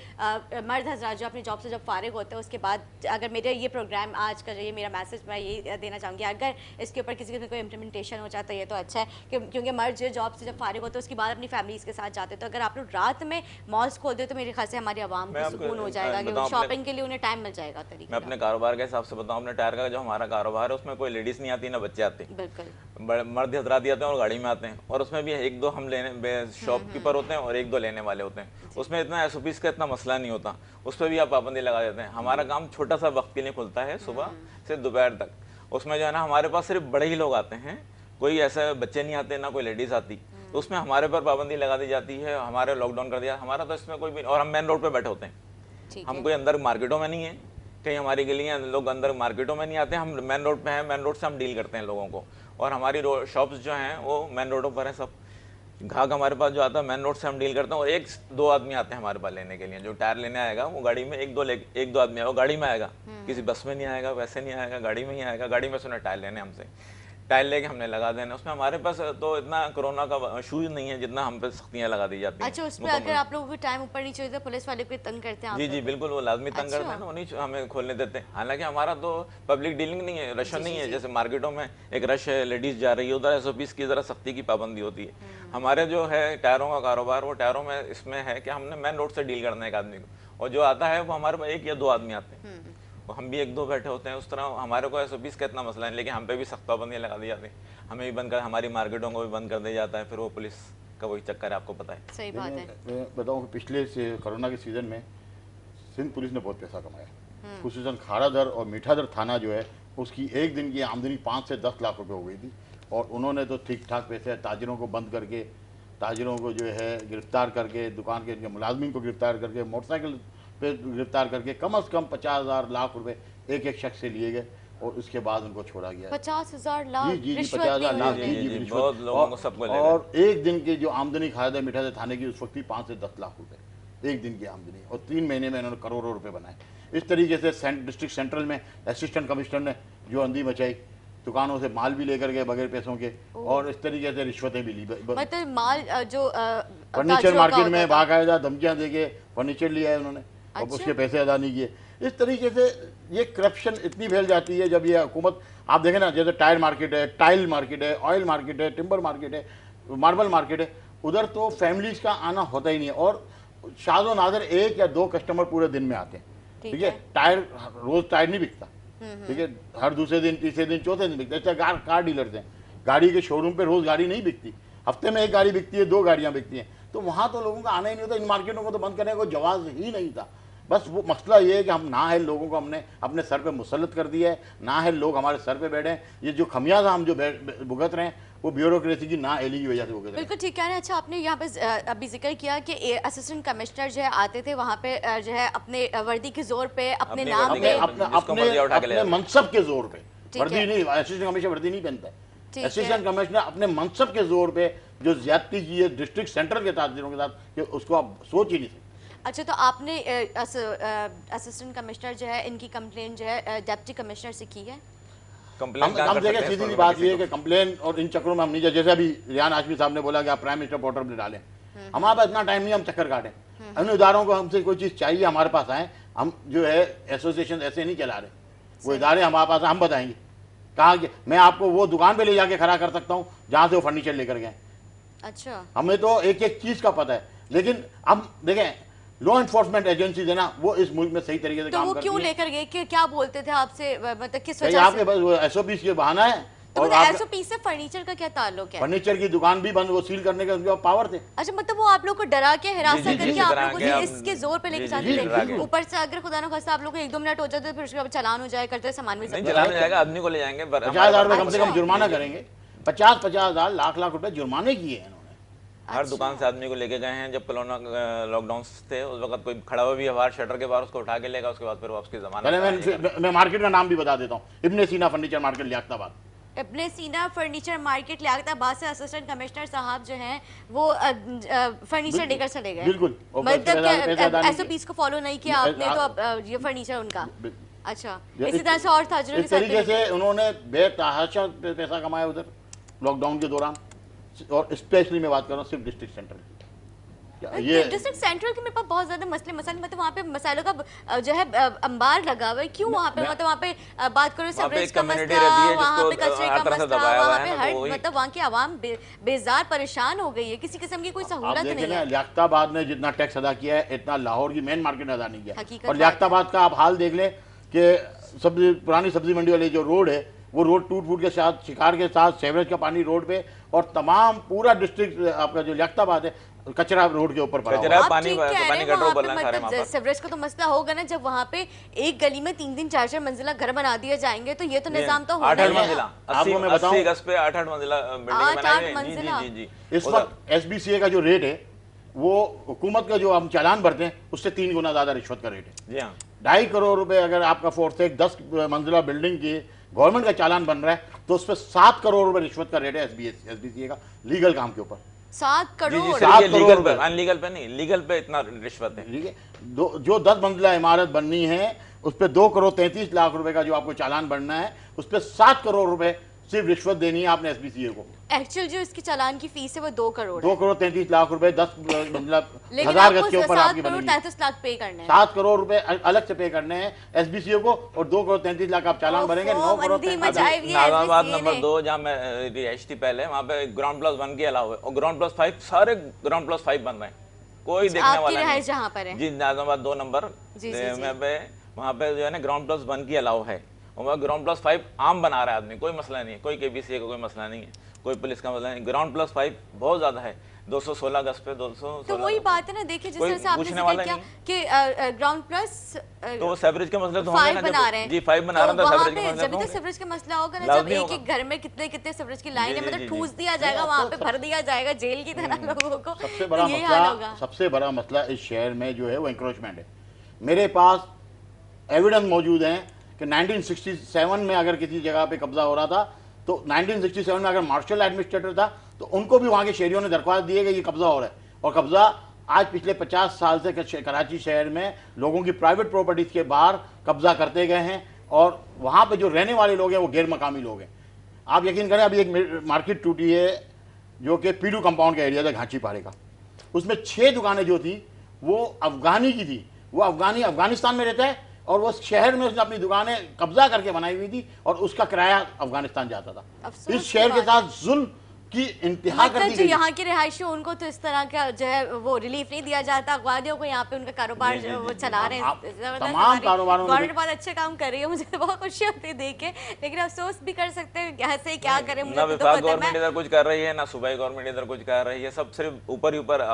मर्द हजरात जो अपनी जॉब से जब फारिग होते हैं उसके बाद अगर मेरे ये प्रोग्राम आज का ये मेरा मैसेज मैं यही देना चाहूँगी, अगर इसके ऊपर किसी किस्म कोई इम्प्लीमेंटेशन हो जाता है ये तो अच्छा है क्योंकि मर्द जो जॉब से जब फारिग होते हैं उसके बाद अपनी फैमिलीज़ के साथ जाते हैं। तो अगर आप लोग रात में मॉल्स खोल दे तो मेरे ख्याल से हमारी आवाम को सुकून हो जाएगा कि शॉपिंग के लिए उन्हें टाइम मिल जाएगा तरीके। मैं अपने कारोबार के हिसाब से बताऊं, अपने टायर का जो हमारा कारोबार है उसमें कोई लेडीज़ नहीं आती ना बच्चे आते, बिल्कुल मर्द हजरात आते हैं और गाड़ी में आते हैं, और उसमें भी एक दो हम लेने शॉपकीपर होते हैं और एक दो लेने वाले होते हैं। उसमें इतना एसओपीज़ का इतना मसला नहीं होता, उस पर भी आप पाबंदी लगा देते हैं। हमारा काम छोटा सा वक्त के लिए खुलता है सुबह से दोपहर तक, उसमें जो है ना हमारे पास सिर्फ बड़े ही लोग आते हैं, कोई ऐसे बच्चे नहीं आते ना कोई लेडीज़ आती, तो उसमें हमारे पर पाबंदी लगा दी जाती है। हमारे लॉकडाउन कर दिया हमारा, तो इसमें कोई भी, और हम मेन रोड पे बैठे होते हैं, हम कोई अंदर मार्केटों में नहीं है, कहीं हमारी गलियाँ लोग अंदर मार्केटों में नहीं आते, हम मेन रोड पे हैं, मेन रोड से हम डील करते हैं लोगों को, और हमारी शॉप्स जो हैं वो मेन रोडों पर हैं। सब ग्राहक हमारे पास जो आता है मेन रोड से हम डील करते हैं, और एक दो आदमी आते हैं हमारे पास लेने के लिए। जो टायर लेने आएगा वो गाड़ी में एक दो आदमी आएगा, गाड़ी में आएगा, किसी बस में नहीं आएगा, वैसे नहीं आएगा, गाड़ी में ही आएगा। गाड़ी में सुना टायर लेने हमसे, टायर लेके हमने लगा देना। उसमें हमारे पास तो इतना कोरोना का शूज नहीं है जितना हम पे सख्तियां लगा दी जाती हैं। अच्छा, उसमें अगर आप लोगों को टाइम ऊपर नीचे होता है पुलिस वाले को तंग करते हैं? जी जी बिल्कुल, वो लाजमी तंग करते हैं ना, उन्हीं हमें खोलने देते हैं। हालांकि हमारा तो पब्लिक डीलिंग नहीं है, रश नहीं है, जैसे मार्केटों में एक रश है, लेडीज जा रही है, उधर एसओपीज़ की ज़रा सख्ती की पाबंदी होती है। हमारे जो है टायरों का कारोबार, वो टायरों में इसमें है कि हमने मेन रोड से डील करना है एक आदमी को, और जो आता है वो हमारे पास एक या दो आदमी आते हैं, हम भी एक दो बैठे होते हैं। उस तरह हमारे को एसओपीज़ का इतना मसला है, लेकिन हम पे भी सख्त पाबंदियाँ लगा दी जाती है, हमें भी बंद कर, हमारी मार्केटों को भी बंद कर दिया जाता है। फिर वो पुलिस का वही चक्कर है, आपको पता है। सही बात है। मैं बताऊँ कि पिछले से कोरोना के सीज़न में सिंध पुलिस ने बहुत पैसा कमाया, खुसूसन खारादर और मीठादर थाना जो है उसकी एक दिन की आमदनी 5 से 10 लाख रुपए हो गई थी, और उन्होंने तो ठीक ठाक पैसे ताजिरों को बंद करके, ताजिरों को जो है गिरफ्तार करके, दुकान के मुलाजमीन को गिरफ्तार करके, मोटरसाइकिल पे गिरफ्तार करके कम से कम 50,000 लाख रुपए एक शख्स से लिए गए, और उसके बाद उनको छोड़ा गया। 50,000 लाख? जी 50,000 लाख बहुत लोगों को सबको ले गए। और एक दिन की जो आमदनी खादा मीठा थाने की उस वक्त थी 5 से 10 लाख रुपए एक दिन की आमदनी, और 3 महीने में इन्होंने करोड़ों रुपए बनाए। इस तरीके से डिस्ट्रिक्ट सेंट्रल में असिस्टेंट कमिश्नर ने जो अंधी मचाई, दुकानों से माल भी लेकर गए बगैर पैसों के, और इस तरीके से रिश्वतें भी ली। मतलब माल जो फर्नीचर मार्केट में बाकायदा धमकियां देके फर्नीचर लिया है उन्होंने, और अच्छा? उसके पैसे अदा नहीं किए। इस तरीके से ये करप्शन इतनी फैल जाती है। जब ये हुकूमत, आप देखें ना, जैसे टायर मार्केट है, टाइल मार्केट है, ऑयल मार्केट है, टिम्बर मार्केट है, मार्बल मार्केट है, उधर तो फैमिलीज का आना होता ही नहीं है, और शाज़ो नादर 1 या 2 कस्टमर पूरे दिन में आते हैं। ठीक है, टायर रोज टायर नहीं बिकता, ठीक है, हर दूसरे दिन, तीसरे दिन, चौथे दिन बिकता है। अच्छा, कार डीलर्स हैं, गाड़ी के शोरूम पे रोज गाड़ी नहीं बिकती, हफ्ते में 1 गाड़ी बिकती है, 2 गाड़ियाँ बिकती हैं, तो वहाँ तो लोगों का आना ही नहीं होता। इन मार्केटों को तो बंद करने का कोई जवाब ही नहीं था। बस वो मसला ये है कि हम ना है लोगों को हमने अपने सर पे मुसल्लत कर दिया है, ना है लोग हमारे सर पे बैठे हैं। ये जो खमियाजा हम जो भुगत रहे हैं वो ब्यूरोक्रेसी की ना एली की वजह से भुगत रहे हैं। बिल्कुल ठीक कह रहे हैं। अच्छा, आपने यहाँ पे अभी जिक्र किया कि असिस्टेंट कमिश्नर जो है आते थे वहाँ पे जो है अपने वर्दी के जोर पे, अपने नाम पे, अपने मनसब के जोर पे, वर्दी नहीं, असिस्टेंट कमिश्नर वर्दी नहीं पहनता है। असिस्टेंट कमिश्नर अपने मनसब के जोर पे जो ज्यादती की है डिस्ट्रिक्ट सेंट्रल के ताजिरों के साथ, उसको आप सोच ही नहीं सकते। अच्छा, तो आपने असिस्टेंट कमिश्नर जो है इनकी कंप्लेन जो है डिप्टी कमिश्नर से की है? हम देखें, सीधी बात ये है कि कंप्लेन और इन चक्करों में हम नहीं जाए। जैसे अभी रियान हाशमी साहब ने बोला कि आप प्राइम मिनिस्टर पोर्टल पर डालें, हमारे पास इतना टाइम नहीं हम चक्कर काटें। अन्य इदारों को हमसे कोई चीज़ चाहिए हमारे पास आए, हम जो है एसोसिएशन ऐसे नहीं चला रहे, वो इदारे हमारे पास हम बताएंगे कहाँ कि मैं आपको वो दुकान पे ले जाके खड़ा कर सकता हूँ जहाँ से वो फर्नीचर लेकर गए। अच्छा, हमें तो एक एक चीज़ का पता है, लेकिन हम देखें लॉ एनफोर्समेंट एजेंसीज है ना, वो इस मुल्क में सही तरीके से तो काम वो करती क्यों है। लेकर गए, कि क्या बोलते थे आपसे, मतलब किस वजह आपके से? पास एसओपी के बहाना है, तो और मतलब आप एसओपी से फर्नीचर का क्या ताल्लुक है? फर्नीचर की दुकान भी बंद, वो सील करने का उनके पास पावर थे। अच्छा, मतलब वो आप लोग को डरा के हिरासत जी, जी, करके जी, आप डरा लोग को के इसके जोर पे लेके जी, जाते जी, थे। बिल्कुल। ऊपर से अगर खुदा न खास्ता आप लोग को 1-2 मिनट हो जाते तो फिर उसके बाद चालान हो जाए, करते सामान भी नहीं सब। चलाने जाएगा, आदमी को ले जाएंगे 50,000 रुपये कम से कम अच्छा। जुर्माना करेंगे। 50,000 लाख रुपए जुर्माने किए हैं इन्होंने। हर दुकान से आदमी को लेके गए हैं। जब कोरोना लॉकडाउन थे उस वक्त कोई खड़ा हुआ भी है बाहर शटर के बाहर, उसको उठा के लेगा, उसके बाद फिर वापस की पहले जमानत। मैं मार्केट का नाम भी बता देता हूँ, इब्ने सीना फर्नीचर मार्केट लियाकताबाद। इब्ने सीना फर्नीचर मार्केट लियाकताबाद से असिस्टेंट कमिश्नर साहब जो हैं वो फर्नीचर लेकर चले गए। बिल्कुल। और मतलब पैसा अदा नहीं एसओपीज को फॉलो नहीं किया नहीं, आपने, तो अब ये फर्नीचर उनका। अच्छा, इस- इसी तरह से और ताजरों के इस साथ तरीके भी- से उन्होंने बेतहाशा पैसा कमाया उधर लॉकडाउन के दौरान। और स्पेशली मैं बात कर रहा हूँ सिर्फ डिस्ट्रिक्ट सेंटर की। ये डिस्ट्रिक्ट सेंट्रल के मेरे पास बहुत ज्यादा मसले मसाइल, मतलब वहाँ पे मसालों का जो है अंबार लगा हुआ है, क्यों वहाँ पे, मतलब वहाँ पे बात करो वहाँ पे सीवरेज एक का community मसला, रहती है वहाँ पे जिसको कचरे हर का तरह से मसला, दबाया हुआ वहाँ है पे ना, हर तो वही- मतलब वहाँ की आवाम बेजार परेशान हो गई है, किसी किस्म की कोई आप सहूलत देखें नहीं ना, है। लियाकताबाद ने जितना टैक्स अदा किया है इतना लाहौर की मेन मार्केट ने अदा नहीं किया। हकीकत और बात लियाकताबाद का आप हाल देख लें कि सब्जी पुरानी सब्जी मंडी वाली जो रोड है वो रोड टूट फूट के साथ, शिकार के साथ, सेवरेज का पानी रोड पे, और तमाम पूरा डिस्ट्रिक्ट आपका जो लियाकताबाद है कचरा रोड के ऊपर पड़ा हुआ है। कचरा आप पानी ठीक कह रहे पानी हैं, गटरों वहाँ पे बदलना सारे वहाँ मतलब पर। सीवरेज का तो मसला होगा ना, जब वहाँ पे एक गली में 3-3 4-4 मंजिला घर बना दिए जाएंगे तो ये तो निजाम तो होना 8-8 ही है। मंजिला, आपको मैं 80 बताऊं- गज पे 8-8 मंजिला बिल्डिंग 8-8 बनाई गई। मंजिला। जी जी जी इस उधर- वक्त एसबीसीए का जो रेट है वो हुकूमत का जो हम चालान भरते हैं उससे 3 गुना ज्यादा रिश्वत का रेट है। जी हाँ 2.5 करोड़ रुपए अगर आपका फोर्थ एक 10 मंजिला बिल्डिंग की गवर्नमेंट का चालान बन रहा है तो उस पर 7 करोड़ रुपए रिश्वत का रेट है एसबीसीए का लीगल काम के ऊपर। 7 जी करोड़। जी सात सिर्फ ये करोड़ लीगल रुपए। पे, अनलीगल पे नहीं, लीगल पे इतना रिश्वत है। ठीक है, जो 10 मंजिला इमारत बननी है उस पर 2 करोड़ 33 लाख रुपए का जो आपको चालान बनना है उस पर 7 करोड़ रुपए सिर्फ रिश्वत देनी है आपने एसबीसीए को। एक्चुअल जो इसकी चालान की फीस है वो 2 करोड़ 2 करोड़ 33 लाख रुपए 10 मंजिला लेकिन 1000 गज आपको के ऊपर 7 आपकी करोड़ बनेगी। 33 लाख पे करने हैं। 7 करोड़ रुपए अलग से पे करने हैं एसबीसीए को और 2 करोड़ 33 लाख आप चालान ओफो, भरेंगे। 9 करोड़ मंदी 33 मचाई लाख। हुई है नाजाबाद SBCA नंबर ने। 2 जहाँ मैं रिहाइश थी पहले, वहाँ पे ग्राउंड प्लस 1 के अलावा और ग्राउंड प्लस 5 सारे ग्राउंड प्लस 5 बन रहे हैं, कोई देखने आपकी वाला रिहाइश नहीं। जहाँ पर है। जी नाजाबाद 2 नंबर जी, जी, जी। में पे वहाँ पे जो है ना ग्राउंड प्लस 1 की अलाव है, और वहाँ ग्राउंड प्लस 5 आम बना रहा है आदमी, कोई मसला नहीं है, कोई केबीसी का कोई मसला नहीं है, कोई पुलिस का मसला नहीं। ग्राउंड प्लस 5 बहुत ज्यादा है, 216 गज पे 216। तो वही बात है ना, देखिए जिस कोई तरह से आपने पूछने जिक्र वाला किया नहीं। कि ग्राउंड प्लस तो वो सेवरेज के मसले तो होंगे 5 ना, बना रहे हैं। जी 5 बना रहा था, वहाँ सेवरेज के पे मसले जब तो तक होंगे। सीवरेज का मसला होगा ना, लाभ जब नहीं एक होगा। एक घर में कितने कितने सीवरेज की लाइन जी, है, जी, मतलब जी, ठूस जी। दिया जाएगा, वहाँ पे भर दिया जाएगा जेल की तरह लोगों को। सबसे तो बड़ा यही हाल मसला होगा। सबसे बड़ा मसला इस शहर में जो है वो इंक्रोचमेंट है। मेरे पास एविडेंस मौजूद हैं कि 1967 में अगर किसी जगह पे कब्जा हो रहा था तो 1967 में अगर मार्शल एडमिनिस्ट्रेटर था तो उनको भी वहाँ के शहरियों ने दरख्वास्त दी है कि ये कब्जा हो रहा है। और कब्जा आज पिछले 50 साल से कराची शहर में लोगों की प्राइवेट प्रॉपर्टीज के बाहर कब्जा करते गए हैं और वहाँ पे जो रहने वाले लोग हैं वो गैर मकामी लोग हैं। आप यकीन करें अभी एक मार्केट टूटी है जो कि पीडू कंपाउंड का एरिया था घाची पाड़े का, उसमें 6 दुकानें जो थी वो अफगानी की थी। वो अफगानी अफगानिस्तान में रहता है और वो शहर में उसने अपनी दुकानें कब्जा करके बनाई हुई थी और उसका किराया अफगानिस्तान जाता था। अफसोस इस की शहर के बात साथ जुल्म की इंतहा कर मतलब दी जो गई। यहाँ के रिहायशी उनको तो इस तरह का जो है वो रिलीफ नहीं दिया जाता, अगवादियों को यहाँ पे उनका कारोबार जी, जी, वो जी, चला रहे आप हैं जबरदस्त। तमाम हमारी कारोबारों में गवर्नमेंट बहुत अच्छे काम कर रही है, मुझे तो बहुत खुशी होती है देख के, लेकिन अफसोस भी कर सकते हैं कैसे क्या करें। मुझे ना तो विभाग पता है गवर्नमेंट इधर कुछ कर रही है, ना सूबाई गवर्नमेंट इधर कुछ कर रही है, सब सिर्फ ऊपर ही ऊपर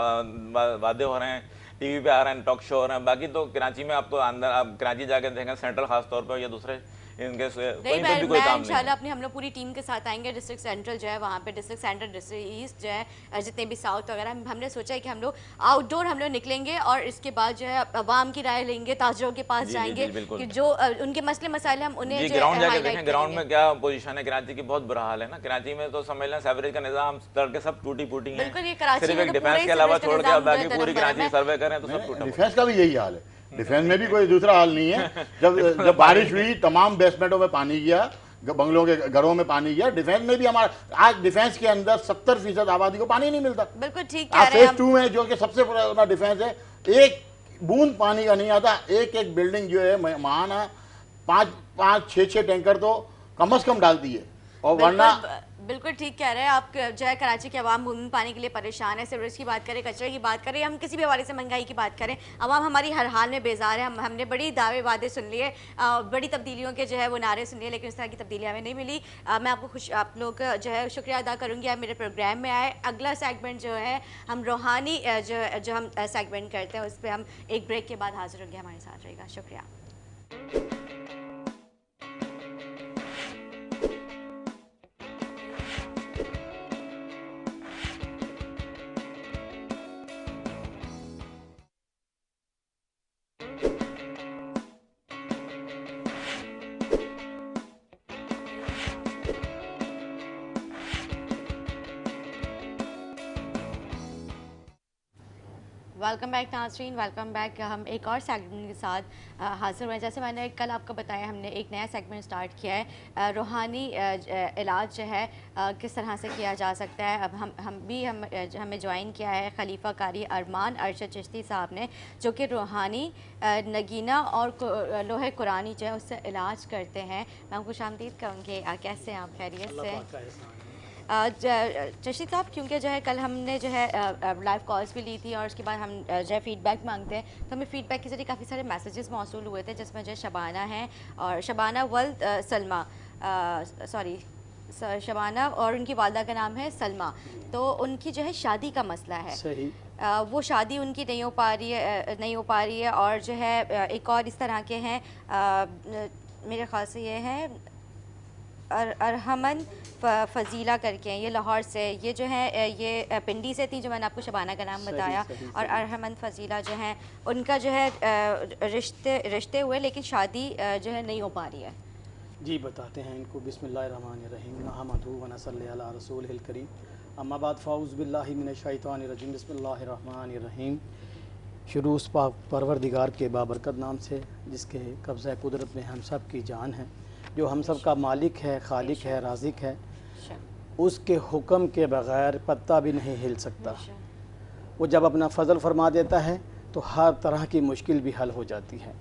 वादे हो रहे हैं, टीवी पे आ रहे हैं, टॉक शो हो रहे हैं। बाकी तो कराची में आपको अंदर आप कराची जाके देखें सेंट्रल खास तौर पर या दूसरे इनके कहीं पे भी कोई मैं काम नहीं इंशाल्लाह अपनी हम लोग पूरी टीम के साथ आएंगे डिस्ट्रिक्ट सेंट्रल जो है वहाँ पे, डिस्ट्रिक्ट सेंट्रल डिस्ट्रिक्ट ईस्ट जो है जितने भी साउथ वगैरह, हमने सोचा है कि हम लोग आउटडोर हम लोग निकलेंगे और इसके बाद जो है अवाम की राय लेंगे, ताजरों के पास जी, जी, जाएंगे जी, बिल्कुल। कि जो उनके मसले मसाइल हम उन्हें जी जो है ग्राउंड जाके highlight देखें, ग्राउंड करेंगे। में क्या पोजीशन है कराची की, बहुत बुरा हाल है ना। कराची में तो समझ लें सेवरेज का निजाम सड़कें सब टूटी फूटी हैं, बिल्कुल, ये कराची सिर्फ में एक तो डिफेंस पूरे के अलावा सीवरेज का छोड़ के निजाम बाकी जो है पूरी धर्म कराची सर्वे करें तो सब टूटा। डिफेंस का भी यही हाल है। डिफेंस में भी कोई दूसरा हाल नहीं है। जब बारिश हुई तमाम बेसमेंटों में पानी गया, बंगलों के घरों में पानी गया। डिफेंस में भी हमारा आज डिफेंस के अंदर 70% आबादी को पानी नहीं मिलता। बिल्कुल ठीक कह आप रहे हैं फेज 2 में जो कि सबसे पुराना डिफेंस है, एक बूंद पानी का नहीं आता। एक एक बिल्डिंग जो है माहाना 5-6 टैंकर तो कम से कम डालती है और वरना बिल्कुल ठीक कह रहे हैं आप। जो है कराची के अवाम बूंद पानी के लिए परेशान है। सिवरेज की बात करें, कचरे की बात करें, हम किसी भी हवाले से महंगाई की बात करें, अवाम हमारी हर हाल में बेजार है। हमने बड़ी दावे वादे सुन लिए, बड़ी तब्दीलियों के जो है वो नारे सुन लिए, लेकिन इस तरह की तब्दीली हमें नहीं मिली। मैं आप लोग का जो है शुक्रिया अदा करूँगी, आप मेरे प्रोग्राम में आए। अगला सेगमेंट जो है हम रूहानी जो हम सेगमेंट करते हैं, उस पर हम एक ब्रेक के बाद हाजिर होंगे। हमारे साथ रहेगा। शुक्रिया। वेलकम बैक नाज़रीन, वेलकम बैक। हम एक और सेगमेंट के साथ हाजिर हुए। जैसे मैंने कल आपको बताया, हमने एक नया सेगमेंट स्टार्ट किया है, रूहानी इलाज जो है किस तरह से किया जा सकता है। अब हमें ज्वाइन किया है खलीफा कारी अरमान अरशद चिश्ती साहब ने, जो कि रूहानी नगीना और लोहे कुरानी जो है उससे इलाज करते हैं। मैं आपको खुशामदीद कहूँगी। कैसे हैं आप? खैरियत से? चिश्ती साहब, क्योंकि जो है कल हमने जो है लाइव कॉल्स भी ली थी और उसके बाद हम जो है फ़ीडबैक मांगते हैं, तो हमें फ़ीडबैक के ज़रिए काफ़ी सारे मैसेजेस मौसूल हुए थे, जिसमें जो है शबाना है और शबाना वल्द सलमा, सॉरी शबाना और उनकी वालदा का नाम है सलमा। तो उनकी जो है शादी का मसला है। सही। वो शादी उनकी नहीं हो पा रही है और जो है एक और इस तरह के हैं, मेरे ख्याल से ये है अरहमन फ़जीला करके हैं, ये लाहौर से। ये जो है ये पिंडी से थी, जो मैंने आपको शबाना का नाम बताया। और अरहमन फ़जीला जो हैं, उनका जो है रिश्ते हुए, लेकिन शादी जो है नहीं हो पा रही है। जी बताते हैं इनको। बिस्मिल्लाहिर्रहमानिर्रहीम, नहमदुहु व नसल्ली अला रसूलिहिल करीम, अम्मा बाद फ़ाऊज़ु बिल्लाहि मिनश्शैतानिर्रजीम, बिस्मिल्लाहिर्रहमानिर्रहीम। शुरू उस पाक परवरदिगार के बाबरकत नाम से, जिसके कब्ज़ा कुदरत में हम सब की जान है, जो हम सब का मालिक है, खालिक है, राज़िक है। उसके हुक्म के बग़ैर पत्ता भी नहीं हिल सकता। वो जब अपना फ़ज़ल फरमा देता है तो हर तरह की मुश्किल भी हल हो जाती है।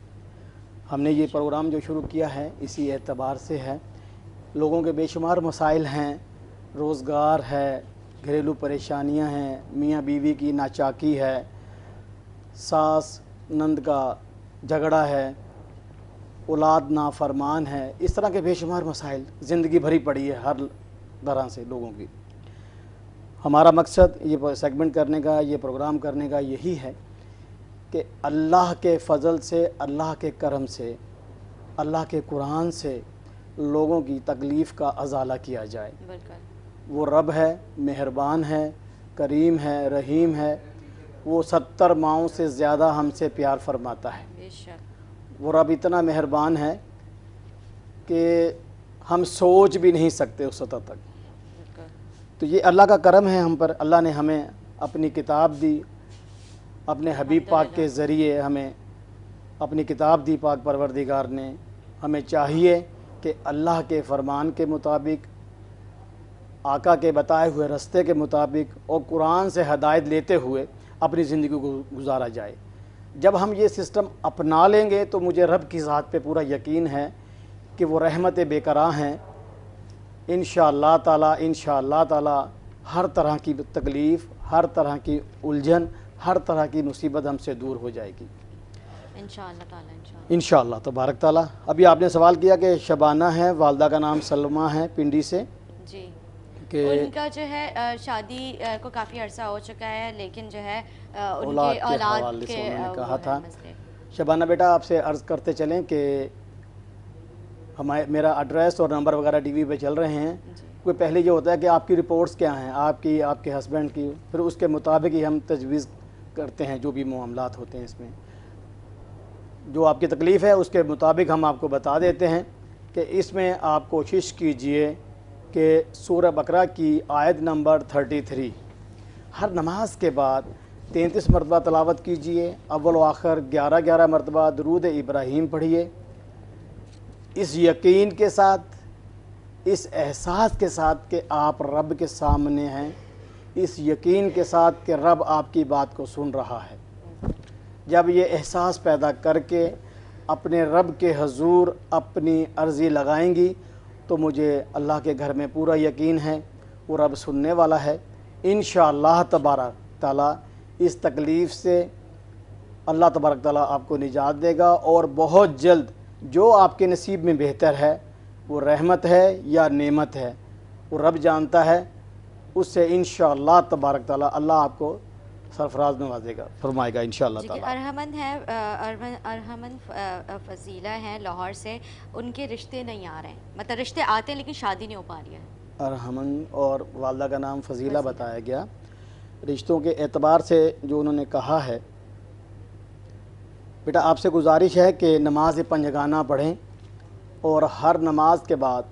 हमने ये प्रोग्राम जो शुरू किया है इसी एतबार से है। लोगों के बेशुमार मसाइल हैं, रोज़गार है, घरेलू परेशानियां हैं, मियाँ बीवी की नाचाकी है, सास नंद का झगड़ा है, औलाद नाफरमान है, इस तरह के बेशुमार मसाइल ज़िंदगी भरी पड़ी है हर तरह से लोगों की। हमारा मकसद ये सेगमेंट करने का, ये प्रोग्राम करने का यही है कि अल्लाह के फ़ज़ल से, अल्लाह के करम से, अल्लाह के कुरान से लोगों की तकलीफ़ का अज़ाला किया जाए। वो रब है, मेहरबान है, करीम है, रहीम है। वो 70 माओं से ज़्यादा हमसे प्यार फरमाता है। वो रब इतना मेहरबान है कि हम सोच भी नहीं सकते उस सतह तक। तो ये अल्लाह का करम है हम पर। अल्लाह ने हमें अपनी किताब दी, अपने हबीब पाक के ज़रिए हमें अपनी किताब दी। पाक परवरदिगार ने हमें चाहिए कि अल्लाह के फ़रमान के मुताबिक, आका के बताए हुए रास्ते के मुताबिक और कुरान से हदायत लेते हुए अपनी ज़िंदगी को गुजारा जाए। जब हम ये सिस्टम अपना लेंगे तो मुझे रब की ज़ात पे पूरा यकीन है कि वो रहमत बेकरां हैं। इंशाअल्लाह ताला हर तरह की तकलीफ़, हर तरह की उलझन, हर तरह की मुसीबत हमसे दूर हो जाएगी इंशाअल्लाह तबारक ताला। अभी आपने सवाल किया कि शबाना है, वालदा का नाम सलमा है, पिंडी से जी। उनका जो है शादी को काफ़ी अरसा हो चुका है, लेकिन जो है उनके औलाद के उन्होंने कहा था। शबाना बेटा, आपसे अर्ज़ करते चलें कि मेरा एड्रेस और नंबर वगैरह टीवी पे चल रहे हैं। कोई पहले ये होता है कि आपकी रिपोर्ट्स क्या हैं, आपकी, आपके हस्बैंड की, फिर उसके मुताबिक ही हम तजवीज़ करते हैं जो भी मामलात होते हैं। इसमें जो आपकी तकलीफ़ है उसके मुताबिक हम आपको बता देते हैं कि इसमें आप कोशिश कीजिए कि सूरह बकरा की आयत नंबर 33 हर नमाज के बाद 33 मरतबा तलावत कीजिए। अव्वल व आखिर 11-11 मरतबा दरूद इब्राहीम पढ़िए। इस यकीन के साथ, इस एहसास के साथ कि आप रब के सामने हैं, इस यकीन के साथ कि रब आपकी बात को सुन रहा है। जब ये एहसास पैदा करके अपने रब के हजूर अपनी अर्ज़ी लगाएंगी तो मुझे अल्लाह के घर में पूरा यकीन है وہ رب سننے والا ہے. انشاءاللہ تبارک تعالیٰ اس تکلیف سے اللہ تبارک تعالیٰ آپ کو نجات دے گا, اور بہت جلد جو آپ کے نصیب میں بہتر ہے, وہ رحمت ہے یا نعمت ہے, وہ رب جانتا ہے, اس سے انشاءاللہ تبارک تعالیٰ اللہ آپ کو سرفراز نوازے گا, فرمائے گا انشاءاللہ جی تعالیٰ. ارحمن ہے, ارحمن فضیلہ ہیں لاہور سے, ان کے رشتے نہیں آ رہے ہیں, مطلب رشتے آتے ہیں لیکن شادی نہیں ہو پا رہی ہے. ارحمن اور والدہ کا نام فضیلہ بتایا گیا. رشتوں کے اعتبار سے جو انہوں نے کہا ہے, بیٹا آپ سے گزارش ہے کہ نماز پنجگانہ پڑھیں, اور ہر نماز کے بعد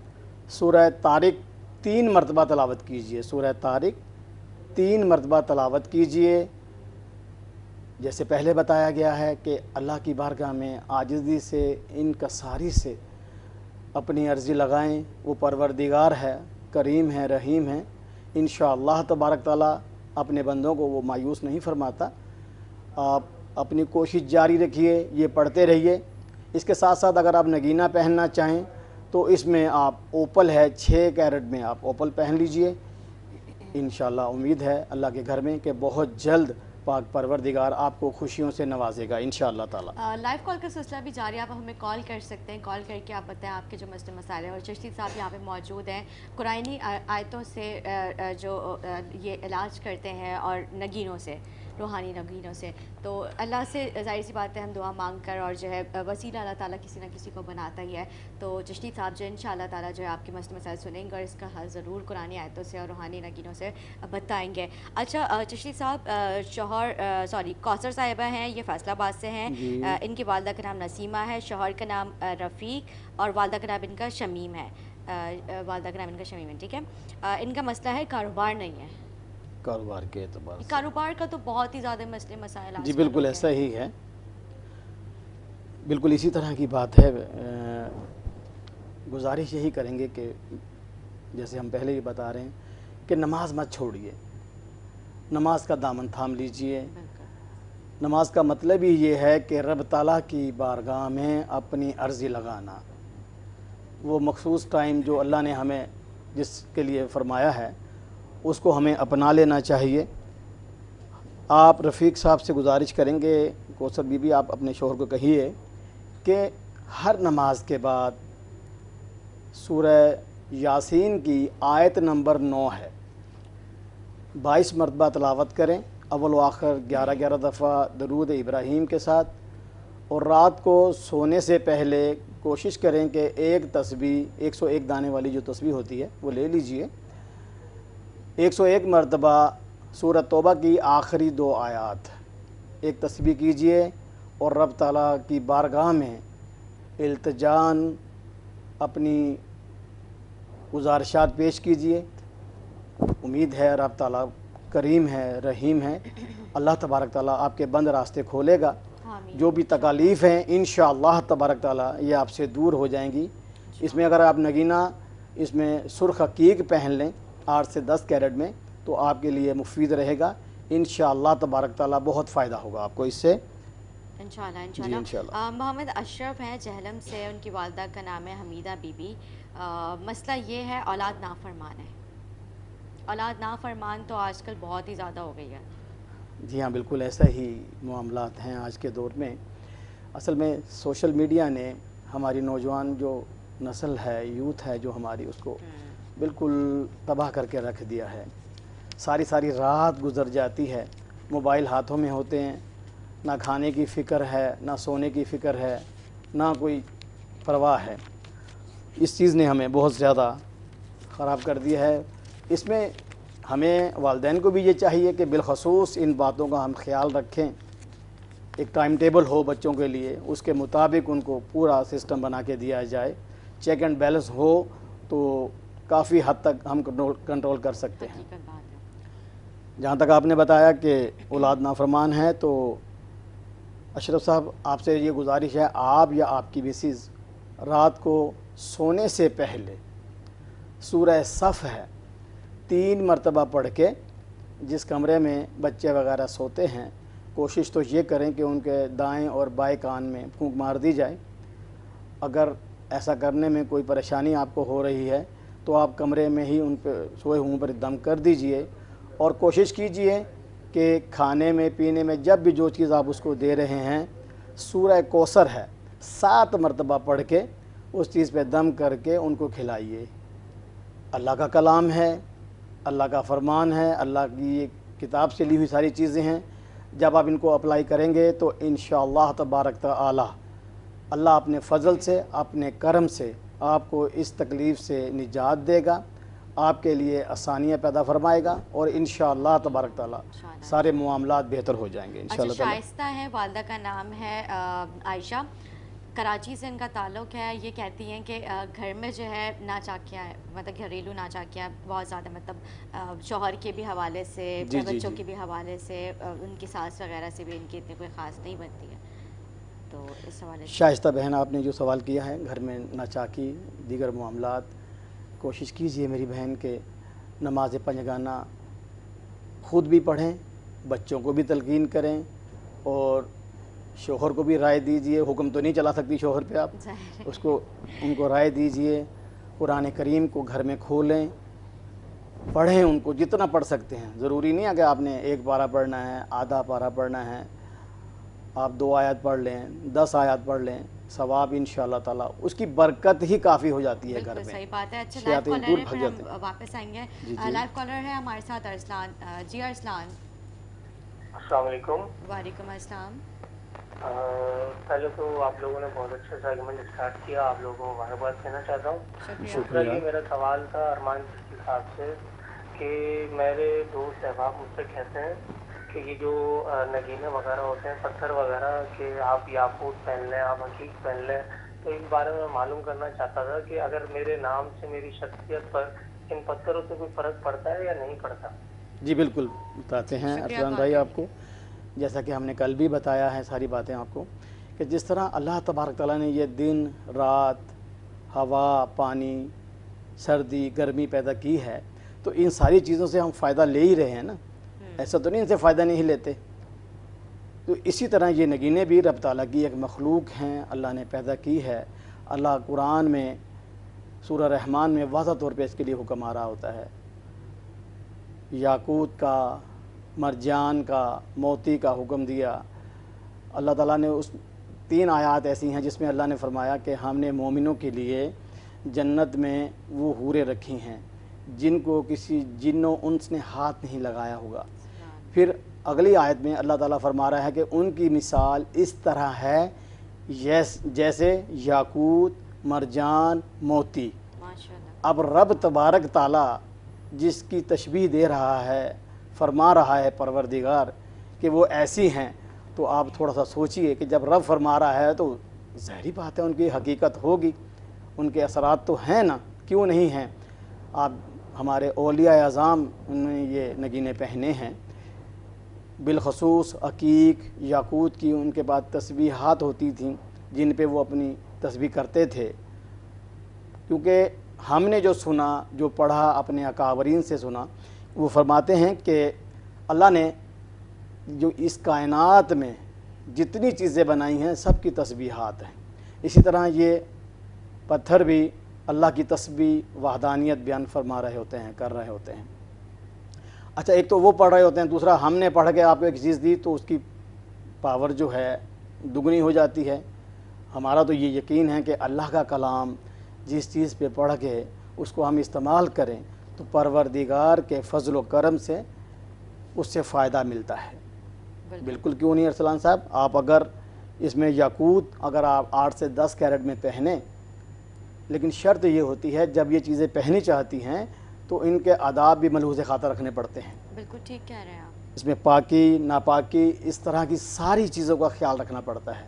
سورہ طارق 3 مرتبہ تلاوت کیجئے. سورہ طارق 3 مرتبہ تلاوت کیجئے. جیسے پہلے بتایا گیا ہے کہ اللہ کی بارگاہ میں عاجزی سے, انکساری سے اپنی عرضی لگائیں. وہ پروردگار ہے, کریم ہے, رحیم ہے. انشاءاللہ تبارک تعالیٰ اپنے بندوں کو وہ مایوس نہیں فرماتا. آپ اپنی کوشش جاری رکھیے, یہ پڑھتے رہیے. اس کے ساتھ ساتھ اگر آپ نگینہ پہننا چاہیں تو اس میں آپ اوپل ہے 6 کیرٹ میں آپ اوپل پہن لیجئے. انشاءاللہ امید ہے اللہ کے گھر میں کہ بہت جلد پاک پروردگار آپ کو خوشیوں سے نوازے گا انشاءاللہ تعالیٰ. لائیو کال کا سلسلہ بھی جاری ہے, آپ ہمیں کال کر سکتے ہیں. کال کر کے آپ بتائیں آپ کے جو مسئلے مسائل ہیں, اور چشتی صاحب یہاں پہ موجود ہیں, قرآنی آیتوں سے جو یہ علاج کرتے ہیں, اور نگینوں سے, روحانی نگینوں سے. تو اللہ سے ظاہر سی بات ہے ہم دعا مانگ کر, اور جو ہے وسیلہ اللہ تعالیٰ کسی نہ کسی کو بناتا ہی ہے. تو چشتی صاحب جو انشاءاللہ تعالیٰ جو ہے آپ کے مسئلے مسائل سنیں گے, اور اس کا حل ضرور قرآنی آیتوں سے اور روحانی نگینوں سے بتائیں گے. اچھا چشتی صاحب, شوہر کوثر صاحبہ ہیں, یہ فیصل آباد سے ہیں. ان کی والدہ کا نام نسیمہ ہے, شوہر کا نام رفیق, اور والدہ کا نام ان کا شمیم ہے. والدہ کا نام ان کا شمیم ہے, ٹھیک ہے. ان کا مسئلہ ہے کاروبار نہیں ہے. کاروبار کے اعتبار سے کاروبار کا تو بہت ہی زیادہ مسئلے مسائل. جی بالکل ایسا ہی ہے, بالکل اسی طرح کی بات ہے. گزارش یہی کریں گے کہ جیسے ہم پہلے ہی بتا رہے ہیں کہ نماز مت چھوڑیے, نماز کا دامن تھام لیجئے. نماز کا مطلب ہی یہ ہے کہ رب تعالیٰ کی بارگاہ میں اپنی عرضی لگانا. وہ مخصوص ٹائم جو اللہ نے ہمیں جس کے لیے فرمایا ہے اس کو ہمیں اپنا لینا چاہیے. آپ رفیق صاحب سے گزارش کریں گے, کوثر بی بی آپ اپنے شوہر کو کہیے کہ ہر نماز کے بعد سورہ یاسین کی آیت نمبر 9 ہے, 22 مرتبہ تلاوت کریں, اول و آخر 11 دفعہ درود ابراہیم کے ساتھ. اور رات کو سونے سے پہلے کوشش کریں کہ ایک تسبیح 101 دانے والی جو تسبیح ہوتی ہے وہ لے لیجئے. 101 مرتبہ سورۃ توبہ کی آخری 2 آیات ایک تسبیح کیجئے, اور رب تعالیٰ کی بارگاہ میں التجان اپنی گزارشات پیش کیجئے. امید ہے رب تعالیٰ کریم ہے, رحیم ہے, اللہ تبارک تعالیٰ آپ کے بند راستے کھولے گا. جو بھی تکالیف ہیں انشاءاللہ تبارک تعالیٰ یہ آپ سے دور ہو جائیں گی. اس میں اگر آپ نگینہ اس میں سرخ عقیق پہن لیں 8 سے 10 کیرٹ میں تو آپ کے لیے مفید رہے گا. انشاءاللہ تبارک تعالیٰ بہت فائدہ ہوگا آپ کو اس سے انشاءاللہ. محمد اشرف ہیں جہلم سے, ان کی والدہ کا نام ہے حمیدہ بی بی. مسئلہ یہ ہے اولاد نافرمان ہے. اولاد نافرمان تو آج کل بہت ہی زیادہ ہو گئی ہے. جی ہاں بالکل ایسا ہی معاملات ہیں آج کے دور میں. اصل میں سوشل میڈیا نے ہماری نوجوان جو نسل ہے, یوتھ ہے جو ہماری, اس کو بالکل تباہ کر کے رکھ دیا ہے. ساری رات گزر جاتی ہے, موبائل ہاتھوں میں ہوتے ہیں, نہ کھانے کی فکر ہے, نہ سونے کی فکر ہے, نہ کوئی پرواہ ہے. اس چیز نے ہمیں بہت زیادہ خراب کر دیا ہے. اس میں ہمیں والدین کو بھی یہ چاہیے کہ بالخصوص ان باتوں کا ہم خیال رکھیں. ایک ٹائم ٹیبل ہو بچوں کے لیے, اس کے مطابق ان کو پورا سسٹم بنا کے دیا جائے. چیک اینڈ بیلنس ہو تو کافی حد تک ہم کنٹرول کر سکتے ہیں. جہاں تک آپ نے بتایا کہ اولاد نافرمان ہے, تو اشرف صاحب آپ سے یہ گزارش ہے آپ یا آپ کی مسز رات کو سونے سے پہلے سورہ صف ہے 3 مرتبہ پڑھ کے, جس کمرے میں بچے وغیرہ سوتے ہیں کوشش تو یہ کریں کہ ان کے دائیں اور بائیں کان میں پھونک مار دی جائے. اگر ایسا کرنے میں کوئی پریشانی آپ کو ہو رہی ہے تو تو آپ کمرے میں ہی ان پہ سوئے ہوں پر دم کر دیجئے، اور کوشش کیجئے کہ کھانے میں پینے میں جب بھی جو چیز آپ اس کو دے رہے ہیں، سورہ کوثر ہے 7 مرتبہ پڑھ کے اس چیز پہ دم کر کے ان کو کھلائیے۔ اللہ کا کلام ہے، اللہ کا فرمان ہے، اللہ کی یہ کتاب سے لی ہوئی ساری چیزیں ہیں۔ جب آپ ان کو اپلائی کریں گے تو انشاءاللہ تبارک تعالی اللہ اپنے فضل سے، اپنے کرم سے آپ کو اس تکلیف سے نجات دے گا، آپ کے لیے آسانیاں پیدا فرمائے گا، اور انشاءاللہ تبارک تعالی سارے معاملات بہتر ہو جائیں گے انشاءاللہ اچھا، تعالی۔ شائستہ ہیں، والدہ کا نام ہے عائشہ، کراچی سے ان کا تعلق ہے۔ یہ کہتی ہیں کہ گھر میں جو ہے ناچاکیاں ہے، مطلب گھریلو ناچاکیاں بہت زیادہ، مطلب شوہر کے بھی حوالے سے، بچوں کے بھی حوالے سے، ان کی ساس وغیرہ سے بھی ان کی اتنی کوئی خاص نہیں بنتی ہے، تو اس حوالے سے شائستہ بہن، آپ نے جو سوال کیا ہے گھر میں ناچاکی دیگر معاملات، کوشش کیجئے میری بہن کہ نماز پنجگانہ خود بھی پڑھیں، بچوں کو بھی تلقین کریں، اور شوہر کو بھی رائے دیجئے۔ حکم تو نہیں چلا سکتی شوہر پہ آپ، اس کو ان کو رائے دیجئے۔ قرآن کریم کو گھر میں کھولیں، پڑھیں، ان کو جتنا پڑھ سکتے ہیں۔ ضروری نہیں ہے کہ آپ نے 1 پارہ پڑھنا ہے، آدھا پارہ پڑھنا ہے، آپ 2 آیات پڑھ لیں، 10 آیات پڑھ لیں، ثواب انشاءاللہ تعالی اس کی برکت ہی کافی ہو جاتی ہے گھر بالکل میں۔ صحیح بات ہے۔ اچھا، لائیو شیاطین کالر دور ہے، بھگ پھر جاتے ہیں۔ ہم واپس آئیں گے۔ جی۔ لائیو کالر ہے ہمارے ساتھ ارسلان۔ جی ارسلان۔ السلام علیکم۔ وعلیکم السلام۔ پہلے تو آپ لوگوں نے بہت اچھا سیگمنٹ اسٹارٹ کیا، آپ لوگوں کو مبارکباد کہنا چاہتا ہوں۔ دوسرا یہ میرا سوال تھا ارمان کے صاحب سے کہ میرے دوست احباب مجھ سے کہتے ہیں کہ یہ جو نگینے وغیرہ ہوتے ہیں، پتھر وغیرہ، کہ آپ یاقوت پہن لیں، آپ حقیق پہن لیں، تو اس بارے میں معلوم کرنا چاہتا تھا کہ اگر میرے نام سے، میری شخصیت پر ان پتھروں سے کوئی فرق پڑتا ہے یا نہیں پڑتا؟ جی بالکل بتاتے ہیں ارسلان بھائی آپ کو، جیسا کہ ہم نے کل بھی بتایا ہے ساری باتیں آپ کو، کہ جس طرح اللہ تبارک تعالیٰ نے یہ دن رات، ہوا، پانی، سردی، گرمی پیدا کی ہے، تو ان ساری چیزوں سے ہم فائدہ لے ہی رہے ہیں نا، ایسا تو نہیں ان سے فائدہ نہیں لیتے۔ تو اسی طرح یہ نگینے بھی رب تعالیٰ کی ایک مخلوق ہیں، اللہ نے پیدا کی ہے۔ اللہ قرآن میں سورہ رحمان میں واضح طور پہ اس کے لیے حکم آ رہا ہوتا ہے، یاقوت کا، مرجان کا، موتی کا حکم دیا۔ اللہ تعالیٰ نے اس 3 آیات ایسی ہیں جس میں اللہ نے فرمایا کہ ہم نے مومنوں کے لیے جنت میں وہ حوریں رکھی ہیں جن کو کسی جن و انس نے ہاتھ نہیں لگایا ہوگا۔ پھر اگلی آیت میں اللہ تعالیٰ فرما رہا ہے کہ ان کی مثال اس طرح ہے جیسے یاقوت، مرجان، موتی۔ ماشاءاللہ۔ اب رب تبارک تعالیٰ جس کی تشبیہ دے رہا ہے، فرما رہا ہے پروردگار کہ وہ ایسی ہیں، تو آپ تھوڑا سا سوچئے کہ جب رب فرما رہا ہے تو ظاہری بات ہے ان کی حقیقت ہوگی، ان کے اثرات تو ہیں نا، کیوں نہیں ہیں۔ آپ ہمارے اولیاء اعظام نے یہ نگینے پہنے ہیں، بالخصوص عقیق، یاقوت کی ان کے بعد تسبیحات ہوتی تھیں جن پہ وہ اپنی تسبیح کرتے تھے، کیونکہ ہم نے جو سنا، جو پڑھا، اپنے اکابرین سے سنا، وہ فرماتے ہیں کہ اللہ نے جو اس کائنات میں جتنی چیزیں بنائی ہیں سب کی تسبیحات ہیں، اسی طرح یہ پتھر بھی اللہ کی تسبیح، وحدانیت بیان فرما رہے ہوتے ہیں، کر رہے ہوتے ہیں۔ اچھا، ایک تو وہ پڑھ رہے ہوتے ہیں، دوسرا ہم نے پڑھ کے آپ کو ایک چیز دی تو اس کی پاور جو ہے دگنی ہو جاتی ہے۔ ہمارا تو یہ یقین ہے کہ اللہ کا کلام جس چیز پہ پڑھ کے اس کو ہم استعمال کریں تو پروردگار کے فضل و کرم سے اس سے فائدہ ملتا ہے۔ بالکل کیوں نہیں ارسلان صاحب، آپ اگر اس میں یاقوت اگر آپ 8 سے 10 کیرٹ میں پہنیں، لیکن شرط یہ ہوتی ہے جب یہ چیزیں پہنی چاہتی ہیں تو ان کے آداب بھی ملحوظ خاطر رکھنے پڑتے ہیں۔ بالکل ٹھیک کہہ رہے ہیں آپ۔ اس میں پاکی، ناپاکی، اس طرح کی ساری چیزوں کا خیال رکھنا پڑتا ہے۔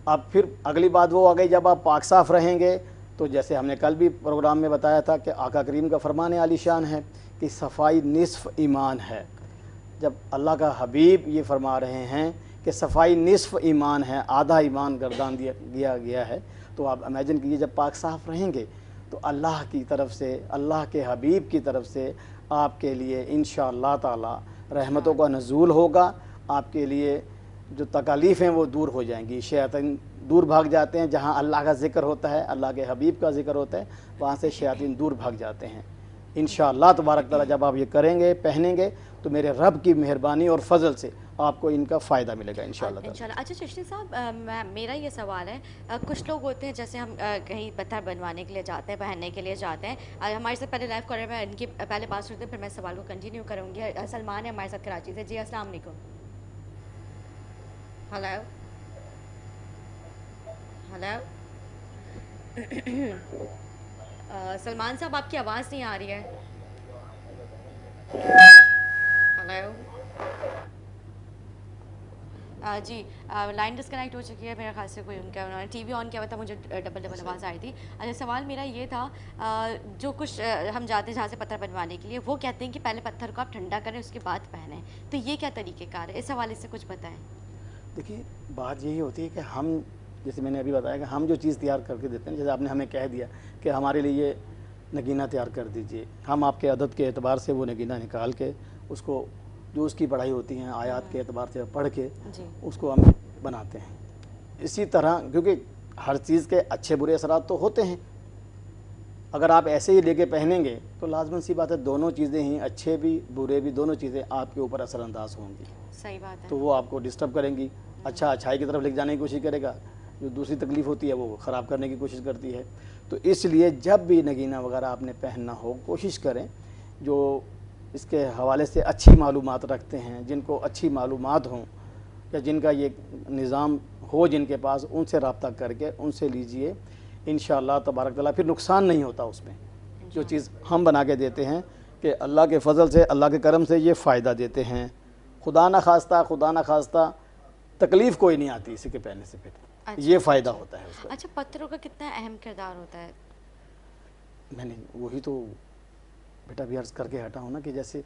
اب پھر اگلی بات وہ آ گئی، جب آپ پاک صاف رہیں گے تو جیسے ہم نے کل بھی پروگرام میں بتایا تھا کہ آقا کریم کا فرمان عالی شان ہے کہ صفائی نصف ایمان ہے۔ جب اللہ کا حبیب یہ فرما رہے ہیں کہ صفائی نصف ایمان ہے، آدھا ایمان گردان دیا گیا ہے، تو آپ امیجن کیجئے جب پاک صاف رہیں گے تو اللہ کی طرف سے، اللہ کے حبیب کی طرف سے آپ کے لیے انشاءاللہ تعالی رحمتوں کا نزول ہوگا، آپ کے لیے جو تکالیف ہیں وہ دور ہو جائیں گی، दूर भाग जाते हैं। जहाँ अल्लाह का ज़िक्र होता है, अल्लाह के हबीब का ज़िक्र होता है, वहाँ से शयातीन दूर भाग जाते हैं। इंशाअल्लाह तबारक ताला जब आप ये करेंगे, पहनेंगे, तो मेरे रब की मेहरबानी और फजल से आपको इनका फ़ायदा मिलेगा इंशाअल्लाह। अच्छा चिश्ती साहब, मेरा ये सवाल है, कुछ लोग होते हैं जैसे हम कहीं पत्थर बनवाने के लिए जाते हैं, पहनने के लिए जाते हैं। हमारे साथ पहले लाइव कॉलर में इनकी पहले बात सुनते हैं, फिर मैं सवाल को कंटिन्यू करूँगी। सलमान है हमारे साथ कराची से। जी अस्सलाम वालेकुम। हेलो हेलो सलमान साहब, आपकी आवाज़ नहीं आ रही है। हेलो जी, लाइन डिस्कनेक्ट हो चुकी है मेरे ख्याल से। कोई उनका, उन्होंने टीवी ऑन किया हुआ था, मुझे डबल आवाज़ आई थी। अच्छा, सवाल मेरा ये था, जो कुछ हम जाते हैं जहाँ से पत्थर बनवाने के लिए, वो कहते हैं कि पहले पत्थर को आप ठंडा करें उसके बाद पहनें, तो ये क्या तरीक़ेकार है? इस हवाले से कुछ बताएं। देखिए, बात यही होती है कि हम, जैसे मैंने अभी बताया कि हम जो चीज़ तैयार करके देते हैं, जैसे आपने हमें कह दिया कि हमारे लिए नगीना तैयार कर दीजिए, हम आपके अदद के एतबार से वो नगीना निकाल के उसको, जो उसकी पढ़ाई होती हैं आयात के एतबार से पढ़ के उसको हम बनाते हैं। इसी तरह, क्योंकि हर चीज़ के अच्छे बुरे असरात तो होते हैं, अगर आप ऐसे ही लेके पहनेंगे तो लाजमन सी बात है दोनों चीज़ें ही, अच्छे भी बुरे भी, दोनों चीज़ें आपके ऊपर असरअंदाज होंगी। सही बात है। तो वो आपको डिस्टर्ब करेंगी। अच्छा अच्छाई की तरफ लेके जाने की कोशिश करेगा, जो दूसरी तकलीफ़ होती है वो ख़राब करने की कोशिश करती है। तो इसलिए जब भी नगीना वगैरह आपने पहनना हो, कोशिश करें जो इसके हवाले से अच्छी मालूमात रखते हैं, जिनको अच्छी मालूमात हों या जिनका ये निज़ाम हो जिनके पास, उनसे रब्ता करके उनसे लीजिए। इंशाअल्लाह तबारक ताला फिर नुकसान नहीं होता उसमें। जो चीज़ हम बना के देते हैं कि अल्लाह के फ़ज़ल से, अल्लाह के करम से ये फ़ायदा देते हैं। खुदा न खास्ता तकलीफ़ कोई नहीं आती इसी के पहनने से, फिर ये फ़ायदा होता है उसका। अच्छा, पत्थरों का कितना अहम किरदार होता है? मैंने वही तो बेटा भी अर्ज़ करके हटा हूँ ना कि जैसे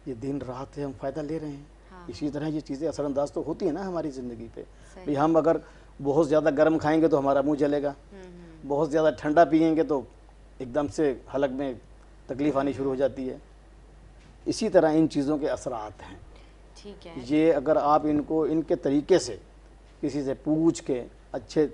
ये दिन रात से हम फ़ायदा ले रहे हैं, इसी तरह ये चीज़ें असरअंदाज तो होती है ना हमारी ज़िंदगी पे। भाई हम अगर बहुत ज़्यादा गर्म खाएंगे तो हमारा मुंह जलेगा, बहुत ज़्यादा ठंडा पिएंगे तो एकदम से हलक में तकलीफ़ आनी शुरू हो जाती है। इसी तरह इन चीज़ों के असरात हैं। ठीक है। ये अगर आप इनको इनके तरीके से किसी से पूछ के अच्छे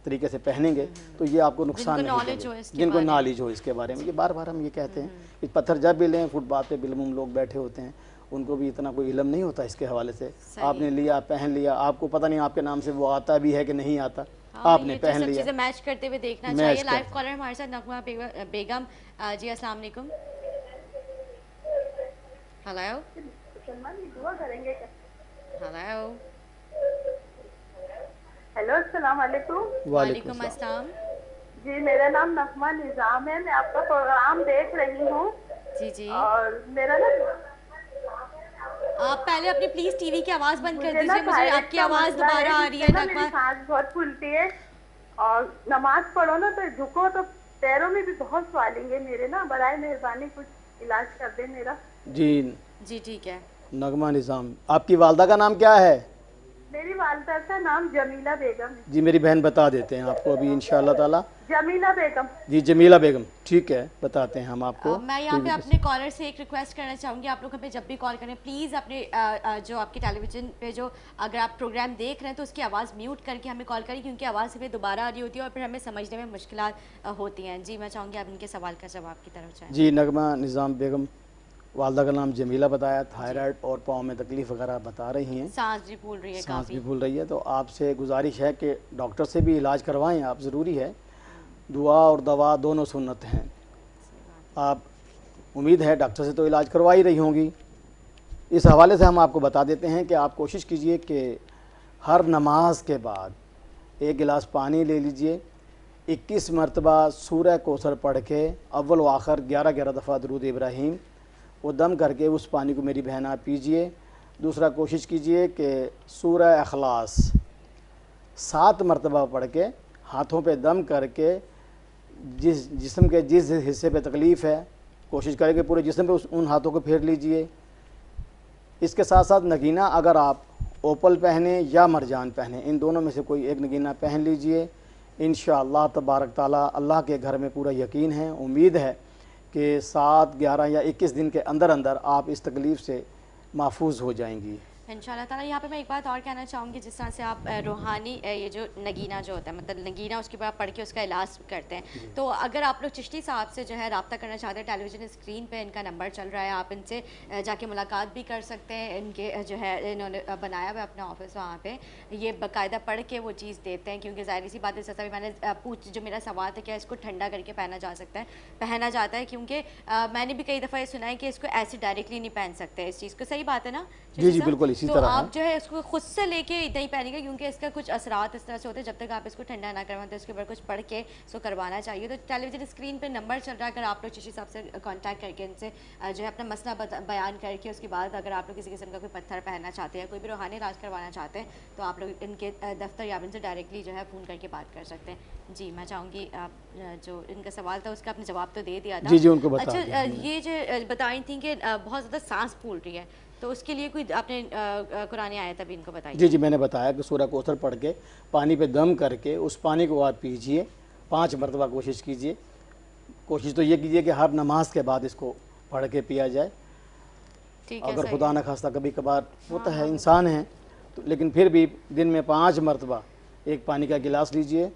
तरीके से पहनेंगे तो ये आपको नुकसान नहीं देंगे। जिनको नॉलेज हो इसके बारे में, ये बार बार हम ये कहते हैं कि पत्थर जब भी लें, फुटपाथ पे बिलमुम लोग बैठे होते हैं, उनको भी इतना कोई इल्म नहीं होता इसके हवाले से। आपने लिया, पहन लिया, आपको पता नहीं आपके नाम से वो आता भी है कि नहीं आता, आपने पहन लिया। चीज़ें मैच करते हुए देखना चाहिए। लाइव कॉलर हमारे साथ नगमा बेगम। जी अस्सलाम वालेकुम। हेलो हेलो हेलो, अस्सलाम वालेकुम। वालेकुम अस्सलाम। जी, मेरा नाम नगमा निज़ाम है, मैं आपका प्रोग्राम देख रही हूँ। जी जी। और मेरा ना, आप पहले अपनी प्लीज टीवी की आवाज़ बंद कर दीजिए, मुझे आपकी आवाज़ दोबारा आ रही है। नगमा, मेरी सांस बहुत फूलती है और नमाज पढ़ो ना तो झुको तो पैरों में भी बहुत स्वालेंगे मेरे ना, बराए मेहरबानी कुछ इलाज कर दे मेरा। जी जी ठीक है। नगमा निज़ाम, आपकी वालदा का नाम क्या है? मेरी वालदा का नाम जमीला बेगम है। जी मेरी बहन बता देते हैं आपको अभी इंशाअल्लाह ताला। जमीला बेगम। जी जमीला बेगम, ठीक है, बताते हैं हम आपको। मैं यहाँ पे अपने कॉलर से एक रिक्वेस्ट करना चाहूँगी, आप लोग हमें जब भी कॉल करें प्लीज़ अपने जो आपके टेलीविज़न पे जो अगर आप प्रोग्राम देख रहे हैं तो उसकी आवाज़ म्यूट करके हमें कॉल करें, क्योंकि आवाज़ हमें दोबारा आ रही होती है और फिर हमें समझने में मुश्किलात होती हैं। जी मैं चाहूँगी आप इनके सवाल का जवाब की तरफ जाएँ। जी नगमा निज़ाम बेगम, वालदा का नाम जमीला बताया, थायराइड और पाँव में तकलीफ़ वगैरह बता रही हैं, सांस भी फूल रही है, सांस भी फूल रही है। तो आपसे गुजारिश है कि डॉक्टर से भी इलाज करवाएं आप, ज़रूरी है। दुआ और दवा दोनों सुन्नत हैं। आप उम्मीद है डॉक्टर से तो इलाज करवा ही रही होंगी। इस हवाले से हम आपको बता देते हैं कि आप कोशिश कीजिए कि हर नमाज के बाद एक गिलास पानी ले लीजिए, 21 मरतबा सूरह कौसर पढ़ के अव्वल व आखिर 11-11 दफ़ा दरूद इब्राहीम वो दम करके उस पानी को मेरी बहन आप पीजिए। दूसरा कोशिश कीजिए कि सूरह अखलास 7 मरतबा पढ़ के हाथों पे दम करके जिस जिस्म के जिस हिस्से पे तकलीफ़ है कोशिश करें कि पूरे जिस्म पे उन हाथों को फेर लीजिए। इसके साथ साथ नगीना अगर आप ओपल पहने या मरजान पहने, इन दोनों में से कोई एक नगीना पहन लीजिए। इंशाअल्लाह तबारक ताला अल्लाह के घर में पूरा यकीन है, उम्मीद है कि 7, 11 या 21 दिन के अंदर अंदर आप इस तकलीफ़ से महफूज हो जाएंगी। इंशाल्लाह ताला। यहाँ पे मैं एक बात और कहना चाहूँगी, जिस तरह से आप रूहानी ये जो नगीना जो होता है, मतलब नगीना उसके बाद पढ़ के उसका इलाज करते हैं, तो अगर आप लोग चिश्ती साहब से जो है रब्ता करना चाहते हैं, टेलीविज़न स्क्रीन पे इनका नंबर चल रहा है, आप इनसे जाके मुलाकात भी कर सकते हैं। इनके जो है इन्होंने बनाया हुआ अपना ऑफिस, वहाँ पे ये बाकायदा पढ़ के वो चीज़ देते हैं, क्योंकि ज़ाहिर सी बात है, जैसा भी मैंने जो मेरा सवाल था, क्या इसको ठंडा करके पहना जा सकता है, पहना जाता है, क्योंकि मैंने भी कई दफ़ा ये सुना है कि इसको ऐसे डायरेक्टली नहीं पहन सकते इस चीज़ को। सही बात है ना? जी जी बिल्कुल इसी तो तरह आप है। जो है इसको खुद से लेके इतना ही पहनेंगे, क्योंकि इसका कुछ असरात इस तरह से होते हैं, जब तक आप इसको ठंडा ना करवाएं तो इसके ऊपर कुछ पढ़ के इसको करवाना चाहिए। तो टेलीविज़न स्क्रीन पे नंबर चल रहा है, अगर आप लोग चिश्ती साहब से कांटेक्ट करके इनसे जो है अपना मसला बयान करके उसके बाद अगर आप लोग किसी किस्म का कोई पत्थर पहनना चाहते हैं, कोई भी रूहानी इलाज करवाना चाहते हैं, तो आप लोग इनके दफ्तर या इनसे डायरेक्टली जो है फ़ोन करके बात कर सकते हैं। जी मैं चाहूँगी आप जो इनका सवाल था उसका आपने जवाब तो दे दिया था। जी जी उनको बता अच्छा दिया। ये जो बताई थी कि बहुत ज़्यादा सांस फूल रही है, तो उसके लिए कोई आपने कुरान आयत अभी इनको बताई? जी जी मैंने बताया कि सूरह कौसर पढ़ के पानी पे दम करके उस पानी को आप पीजिए, 5 मरतबा कोशिश कीजिए। कोशिश तो ये कीजिए कि हर नमाज के बाद इसको पढ़ के पिया जाए। ठीक है, अगर सही खुदा न खास्ता कभी कभार होता है, इंसान है तो, लेकिन फिर भी दिन में 5 मरतबा एक पानी का गिलास लीजिए,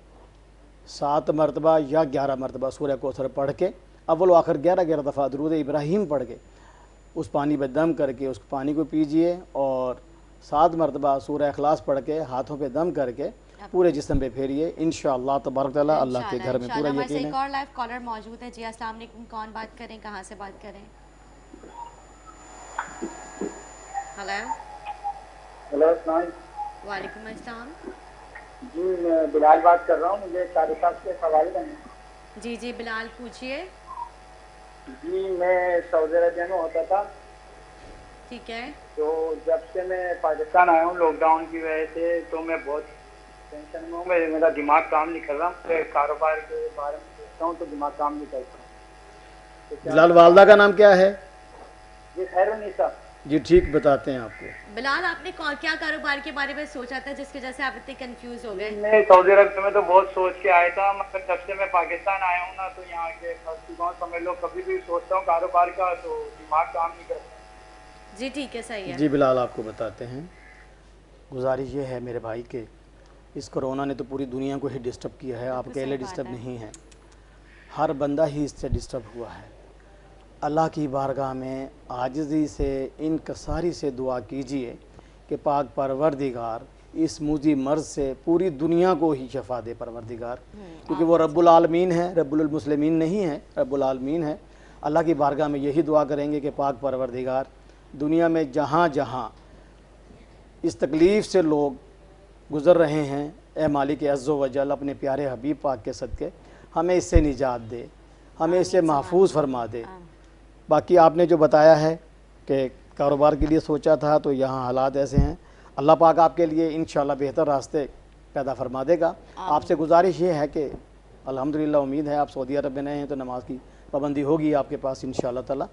7 मरतबा या 11 मरतबा सूरह कौसर पढ़ के, अव्वल आखिर 11 दफ़ा दुरूद इब्राहीम पढ़ के उस पानी पे दम करके उस पानी को पीजिए, और 7 मरतबा सूरह इखलास पढ़ के हाथों पे दम करके पूरे जिस्म पे फेरिए। इंशाअल्लाह तबारक तआला अल्लाह के घर में पूरा हमारे यकीन एक है। और लाइव कॉलर मौजूद है। जी अस्सलाम वालेकुम, कौन बात करें, कहाँ से बात करें? हेलो हेलो अस्सलाम। वालेकुम अस्सलाम। जी मैं बिलाल बात कर रहा हूँ, मुझे साढ़े 7 के सवाल करने। जी जी बिलाल पूछिए। जी मैं सऊदी अरबिया में होता था, ठीक है। तो जब से मैं पाकिस्तान आया हूँ लॉकडाउन की वजह से, तो मैं बहुत टेंशन में हूँ। मेरा दिमाग काम नहीं कर रहा, मैं कारोबार के बारे में सोचता हूँ तो दिमाग काम नहीं करता। तो बिलाल वालदा का नाम क्या है? जी खैरुन्निसा। जी ठीक बताते हैं आपको। बिलाल आपने क्या कारोबार के बारे में सोचा था जिसकी वजह से आप इतने कंफ्यूज हो गए? मैं सऊदी अरब में तो बहुत सोच के आया था, मतलब जब से मैं पाकिस्तान आया हूँ ना, तो यहाँ के समझ लो कभी भी सोचता हूँ कारोबार का तो दिमाग काम नहीं करता। जी ठीक है, सही है। जी बिलाल आपको बताते हैं। गुजारिश ये है मेरे भाई के, इस कोरोना ने तो पूरी दुनिया को ही डिस्टर्ब किया है, आप अकेले डिस्टर्ब नहीं हैं, हर बंदा ही इससे डिस्टर्ब हुआ है। अल्लाह की बारगाह में आजिज़ी से इनकसारी से दुआ कीजिए कि पाक परवरदिगार इस मुजी मर्ज़ से पूरी दुनिया को ही शफा दे परवरदिगार, क्योंकि वो रब्बुल आलमीन है, रब्बुल मुस्लिमीन नहीं है, रब्बुल आलमीन है। अल्लाह की बारगाह में यही दुआ करेंगे कि पाक परवरदिगार दुनिया में जहाँ जहाँ इस तकलीफ़ से लोग गुज़र रहे हैं, ए मालिक अज़्ज़ो वजल अपने प्यारे हबीब पाक के सदक़े हमें इससे निजात दे, हमें इससे महफूज फरमा दे। बाकी आपने जो बताया है कि कारोबार के लिए सोचा था, तो यहाँ हालात ऐसे हैं, अल्लाह पाक आपके लिए इंशाअल्लाह बेहतर रास्ते पैदा फरमा देगा। आपसे गुजारिश ये है कि अल्हम्दुलिल्लाह उम्मीद है आप सऊदी अरब में नए हैं तो नमाज की पाबंदी होगी आपके पास इंशाअल्लाह ताला।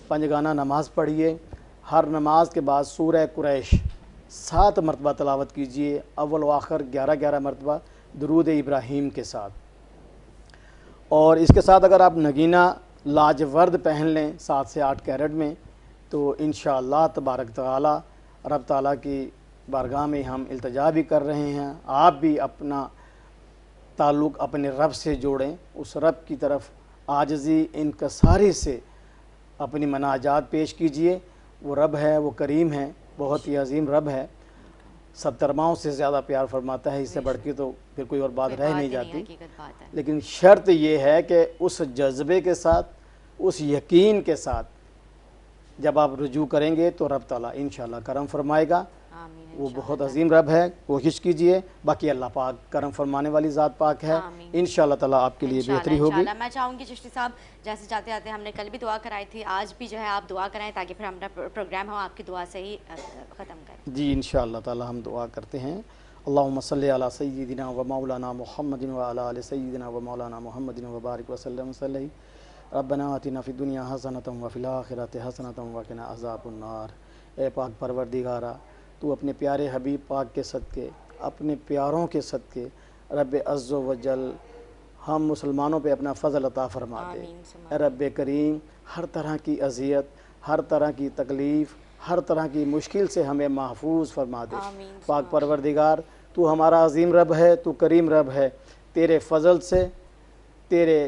5 गाना नमाज़ पढ़िए, हर नमाज के बाद सूरह कुरैश 7 मरतबा तलावत कीजिए, अव्वल व आखिर 11 मरतबा दुरूद इब्राहीम के साथ। और इसके साथ अगर आप नगीना लाजवर्द पहन लें 7 से 8 कैरेट में, तो इंशाअल्लाह तबारक तआला रब ताला की बारगाह में हम इल्तिजा भी कर रहे हैं। आप भी अपना ताल्लुक़ अपने रब से जोड़ें, उस रब की तरफ आजिज़ी इनकसारी से अपनी मनाजात पेश कीजिए। वो रब है, वो करीम है, बहुत ही अजीम रब है, 70 माओं से ज़्यादा प्यार फरमाता है, इससे बढ़ के तो फिर कोई और बात रह नहीं जाती। लेकिन शर्त ये है कि उस जज्बे के साथ, उस यकीन के साथ जब आप रुजू करेंगे तो रब ताला इंशाअल्लाह करम फरमाएगा। वो बहुत अजीम रब है, कोशिश कीजिए। बाकी अल्लाह पाक करम फरमाने वाली ज़ात पाक है, इंशाअल्लाह ताला आपके लिए बेहतरी होगी। मैं चाहूँगी चिश्ती साहब जैसे जाते जाते हमने कल भी दुआ कराई थी, आज भी जो है आप दुआ कराएं ताकि फिर हमारा प्रोग्राम हम आपकी दुआ से ही ख़त्म करें। जी इंशाअल्लाह ताला हम दुआ करते हैं। अल्लाहुम्मा सल्ली अला सय्यिदिना व मौलाना मुहम्मदिन व अला आलि सय्यिदिना व मौलाना मुहम्मदिन व बारिक वसल्लम सल्लि रब्बना आतिना फ़िद दुनिया हसनतम व फ़िल आखिरति हसनतम व क़िना अज़ाबन्नार। ए पाक परवरदिगारा, तू अपने प्यारे हबीब पाक के सदक़े, अपने प्यारों के सदक़े रब अज़्ज़ो वजल हम मुसलमानों पे अपना फ़ज़ल अता फरमा दे। रब करीम, हर तरह की अज़ियत, हर तरह की तकलीफ़, ہر طرح کی مشکل سے ہمیں محفوظ فرما دے۔ آمین۔ پاک پروردگار تو ہمارا عظیم رب ہے، تو کریم رب ہے، تیرے فضل سے، تیرے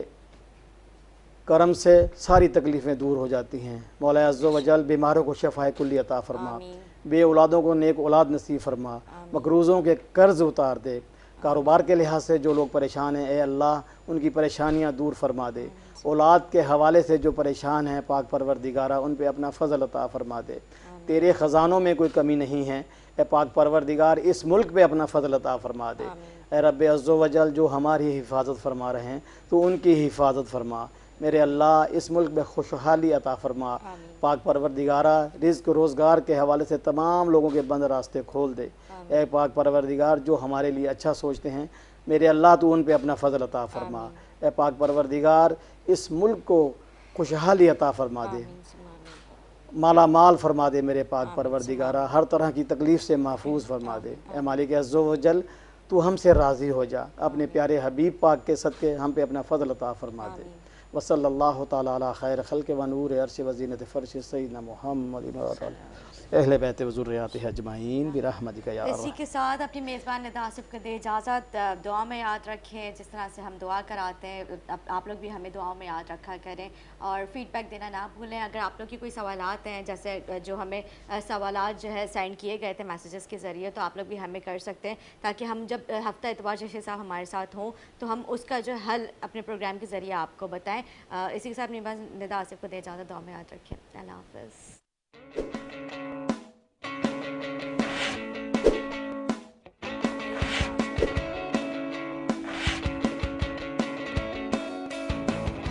کرم سے ساری تکلیفیں دور ہو جاتی ہیں۔ مولا عز و جل بیماروں کو شفائے کلی عطا فرما، آمین۔ بے اولادوں کو نیک اولاد نصیب فرما، مقروضوں کے قرض اتار دے، کاروبار کے لحاظ سے جو لوگ پریشان ہیں اے اللہ ان کی پریشانیاں دور فرما دے، اولاد کے حوالے سے جو پریشان ہیں پاک پروردگارہ ان پہ اپنا فضل عطا فرما دے۔ تیرے خزانوں میں کوئی کمی نہیں ہے اے پاک پروردگار، اس ملک پہ اپنا فضل عطا فرما دے۔ اے رب عز و جل جو ہماری حفاظت فرما رہے ہیں تو ان کی حفاظت فرما، میرے اللہ اس ملک میں خوشحالی عطا فرما۔ پاک پروردگارہ رزق روزگار کے حوالے سے تمام لوگوں کے بند راستے کھول دے۔ اے پاک پروردگار جو ہمارے لیے اچھا سوچتے ہیں میرے اللہ تو ان پہ اپنا فضل عطا فرما۔ اے پاک پروردگار اس ملک کو خوشحالی عطا فرما دے، مالا مال فرما دے میرے پاک پروردگارہ، ہر طرح کی تکلیف سے محفوظ فرما دے۔ اے مالک عز و جل تو ہم سے راضی ہو جا، اپنے پیارے حبیب پاک کے صدقے ہم پہ اپنا فضل عطا فرما دے۔ وصلی اللہ تعالی علی خیر خلق و نور عرش و زینت فرش سیدنا محمد و اہل بیت و ذریاتہ اجمعین برحمتک یا اسی ارحم۔ کے ساتھ اپنی میزبان ندا آصف کو دے اجازت، دعا میں یاد رکھیں جس طرح سے ہم دعا کراتے ہیں آپ لوگ بھی ہمیں دعاؤں میں یاد رکھا کریں، اور فیڈ بیک دینا نہ بھولیں۔ اگر آپ لوگ کی کوئی سوالات ہیں جیسے جو ہمیں سوالات جو ہے سینڈ کیے گئے تھے میسیجز کے ذریعے، تو آپ لوگ بھی ہمیں کر سکتے ہیں تاکہ ہم جب ہفتہ اتوار جیسے صاحب ہمارے ساتھ ہوں تو ہم اس کا جو حل اپنے پروگرام کے ذریعے آپ کو بتائیں۔ اسی کے ساتھ اپنی ندا آصف کو دے اجازت، دعا میں یاد رکھیں۔ اللہ حافظ۔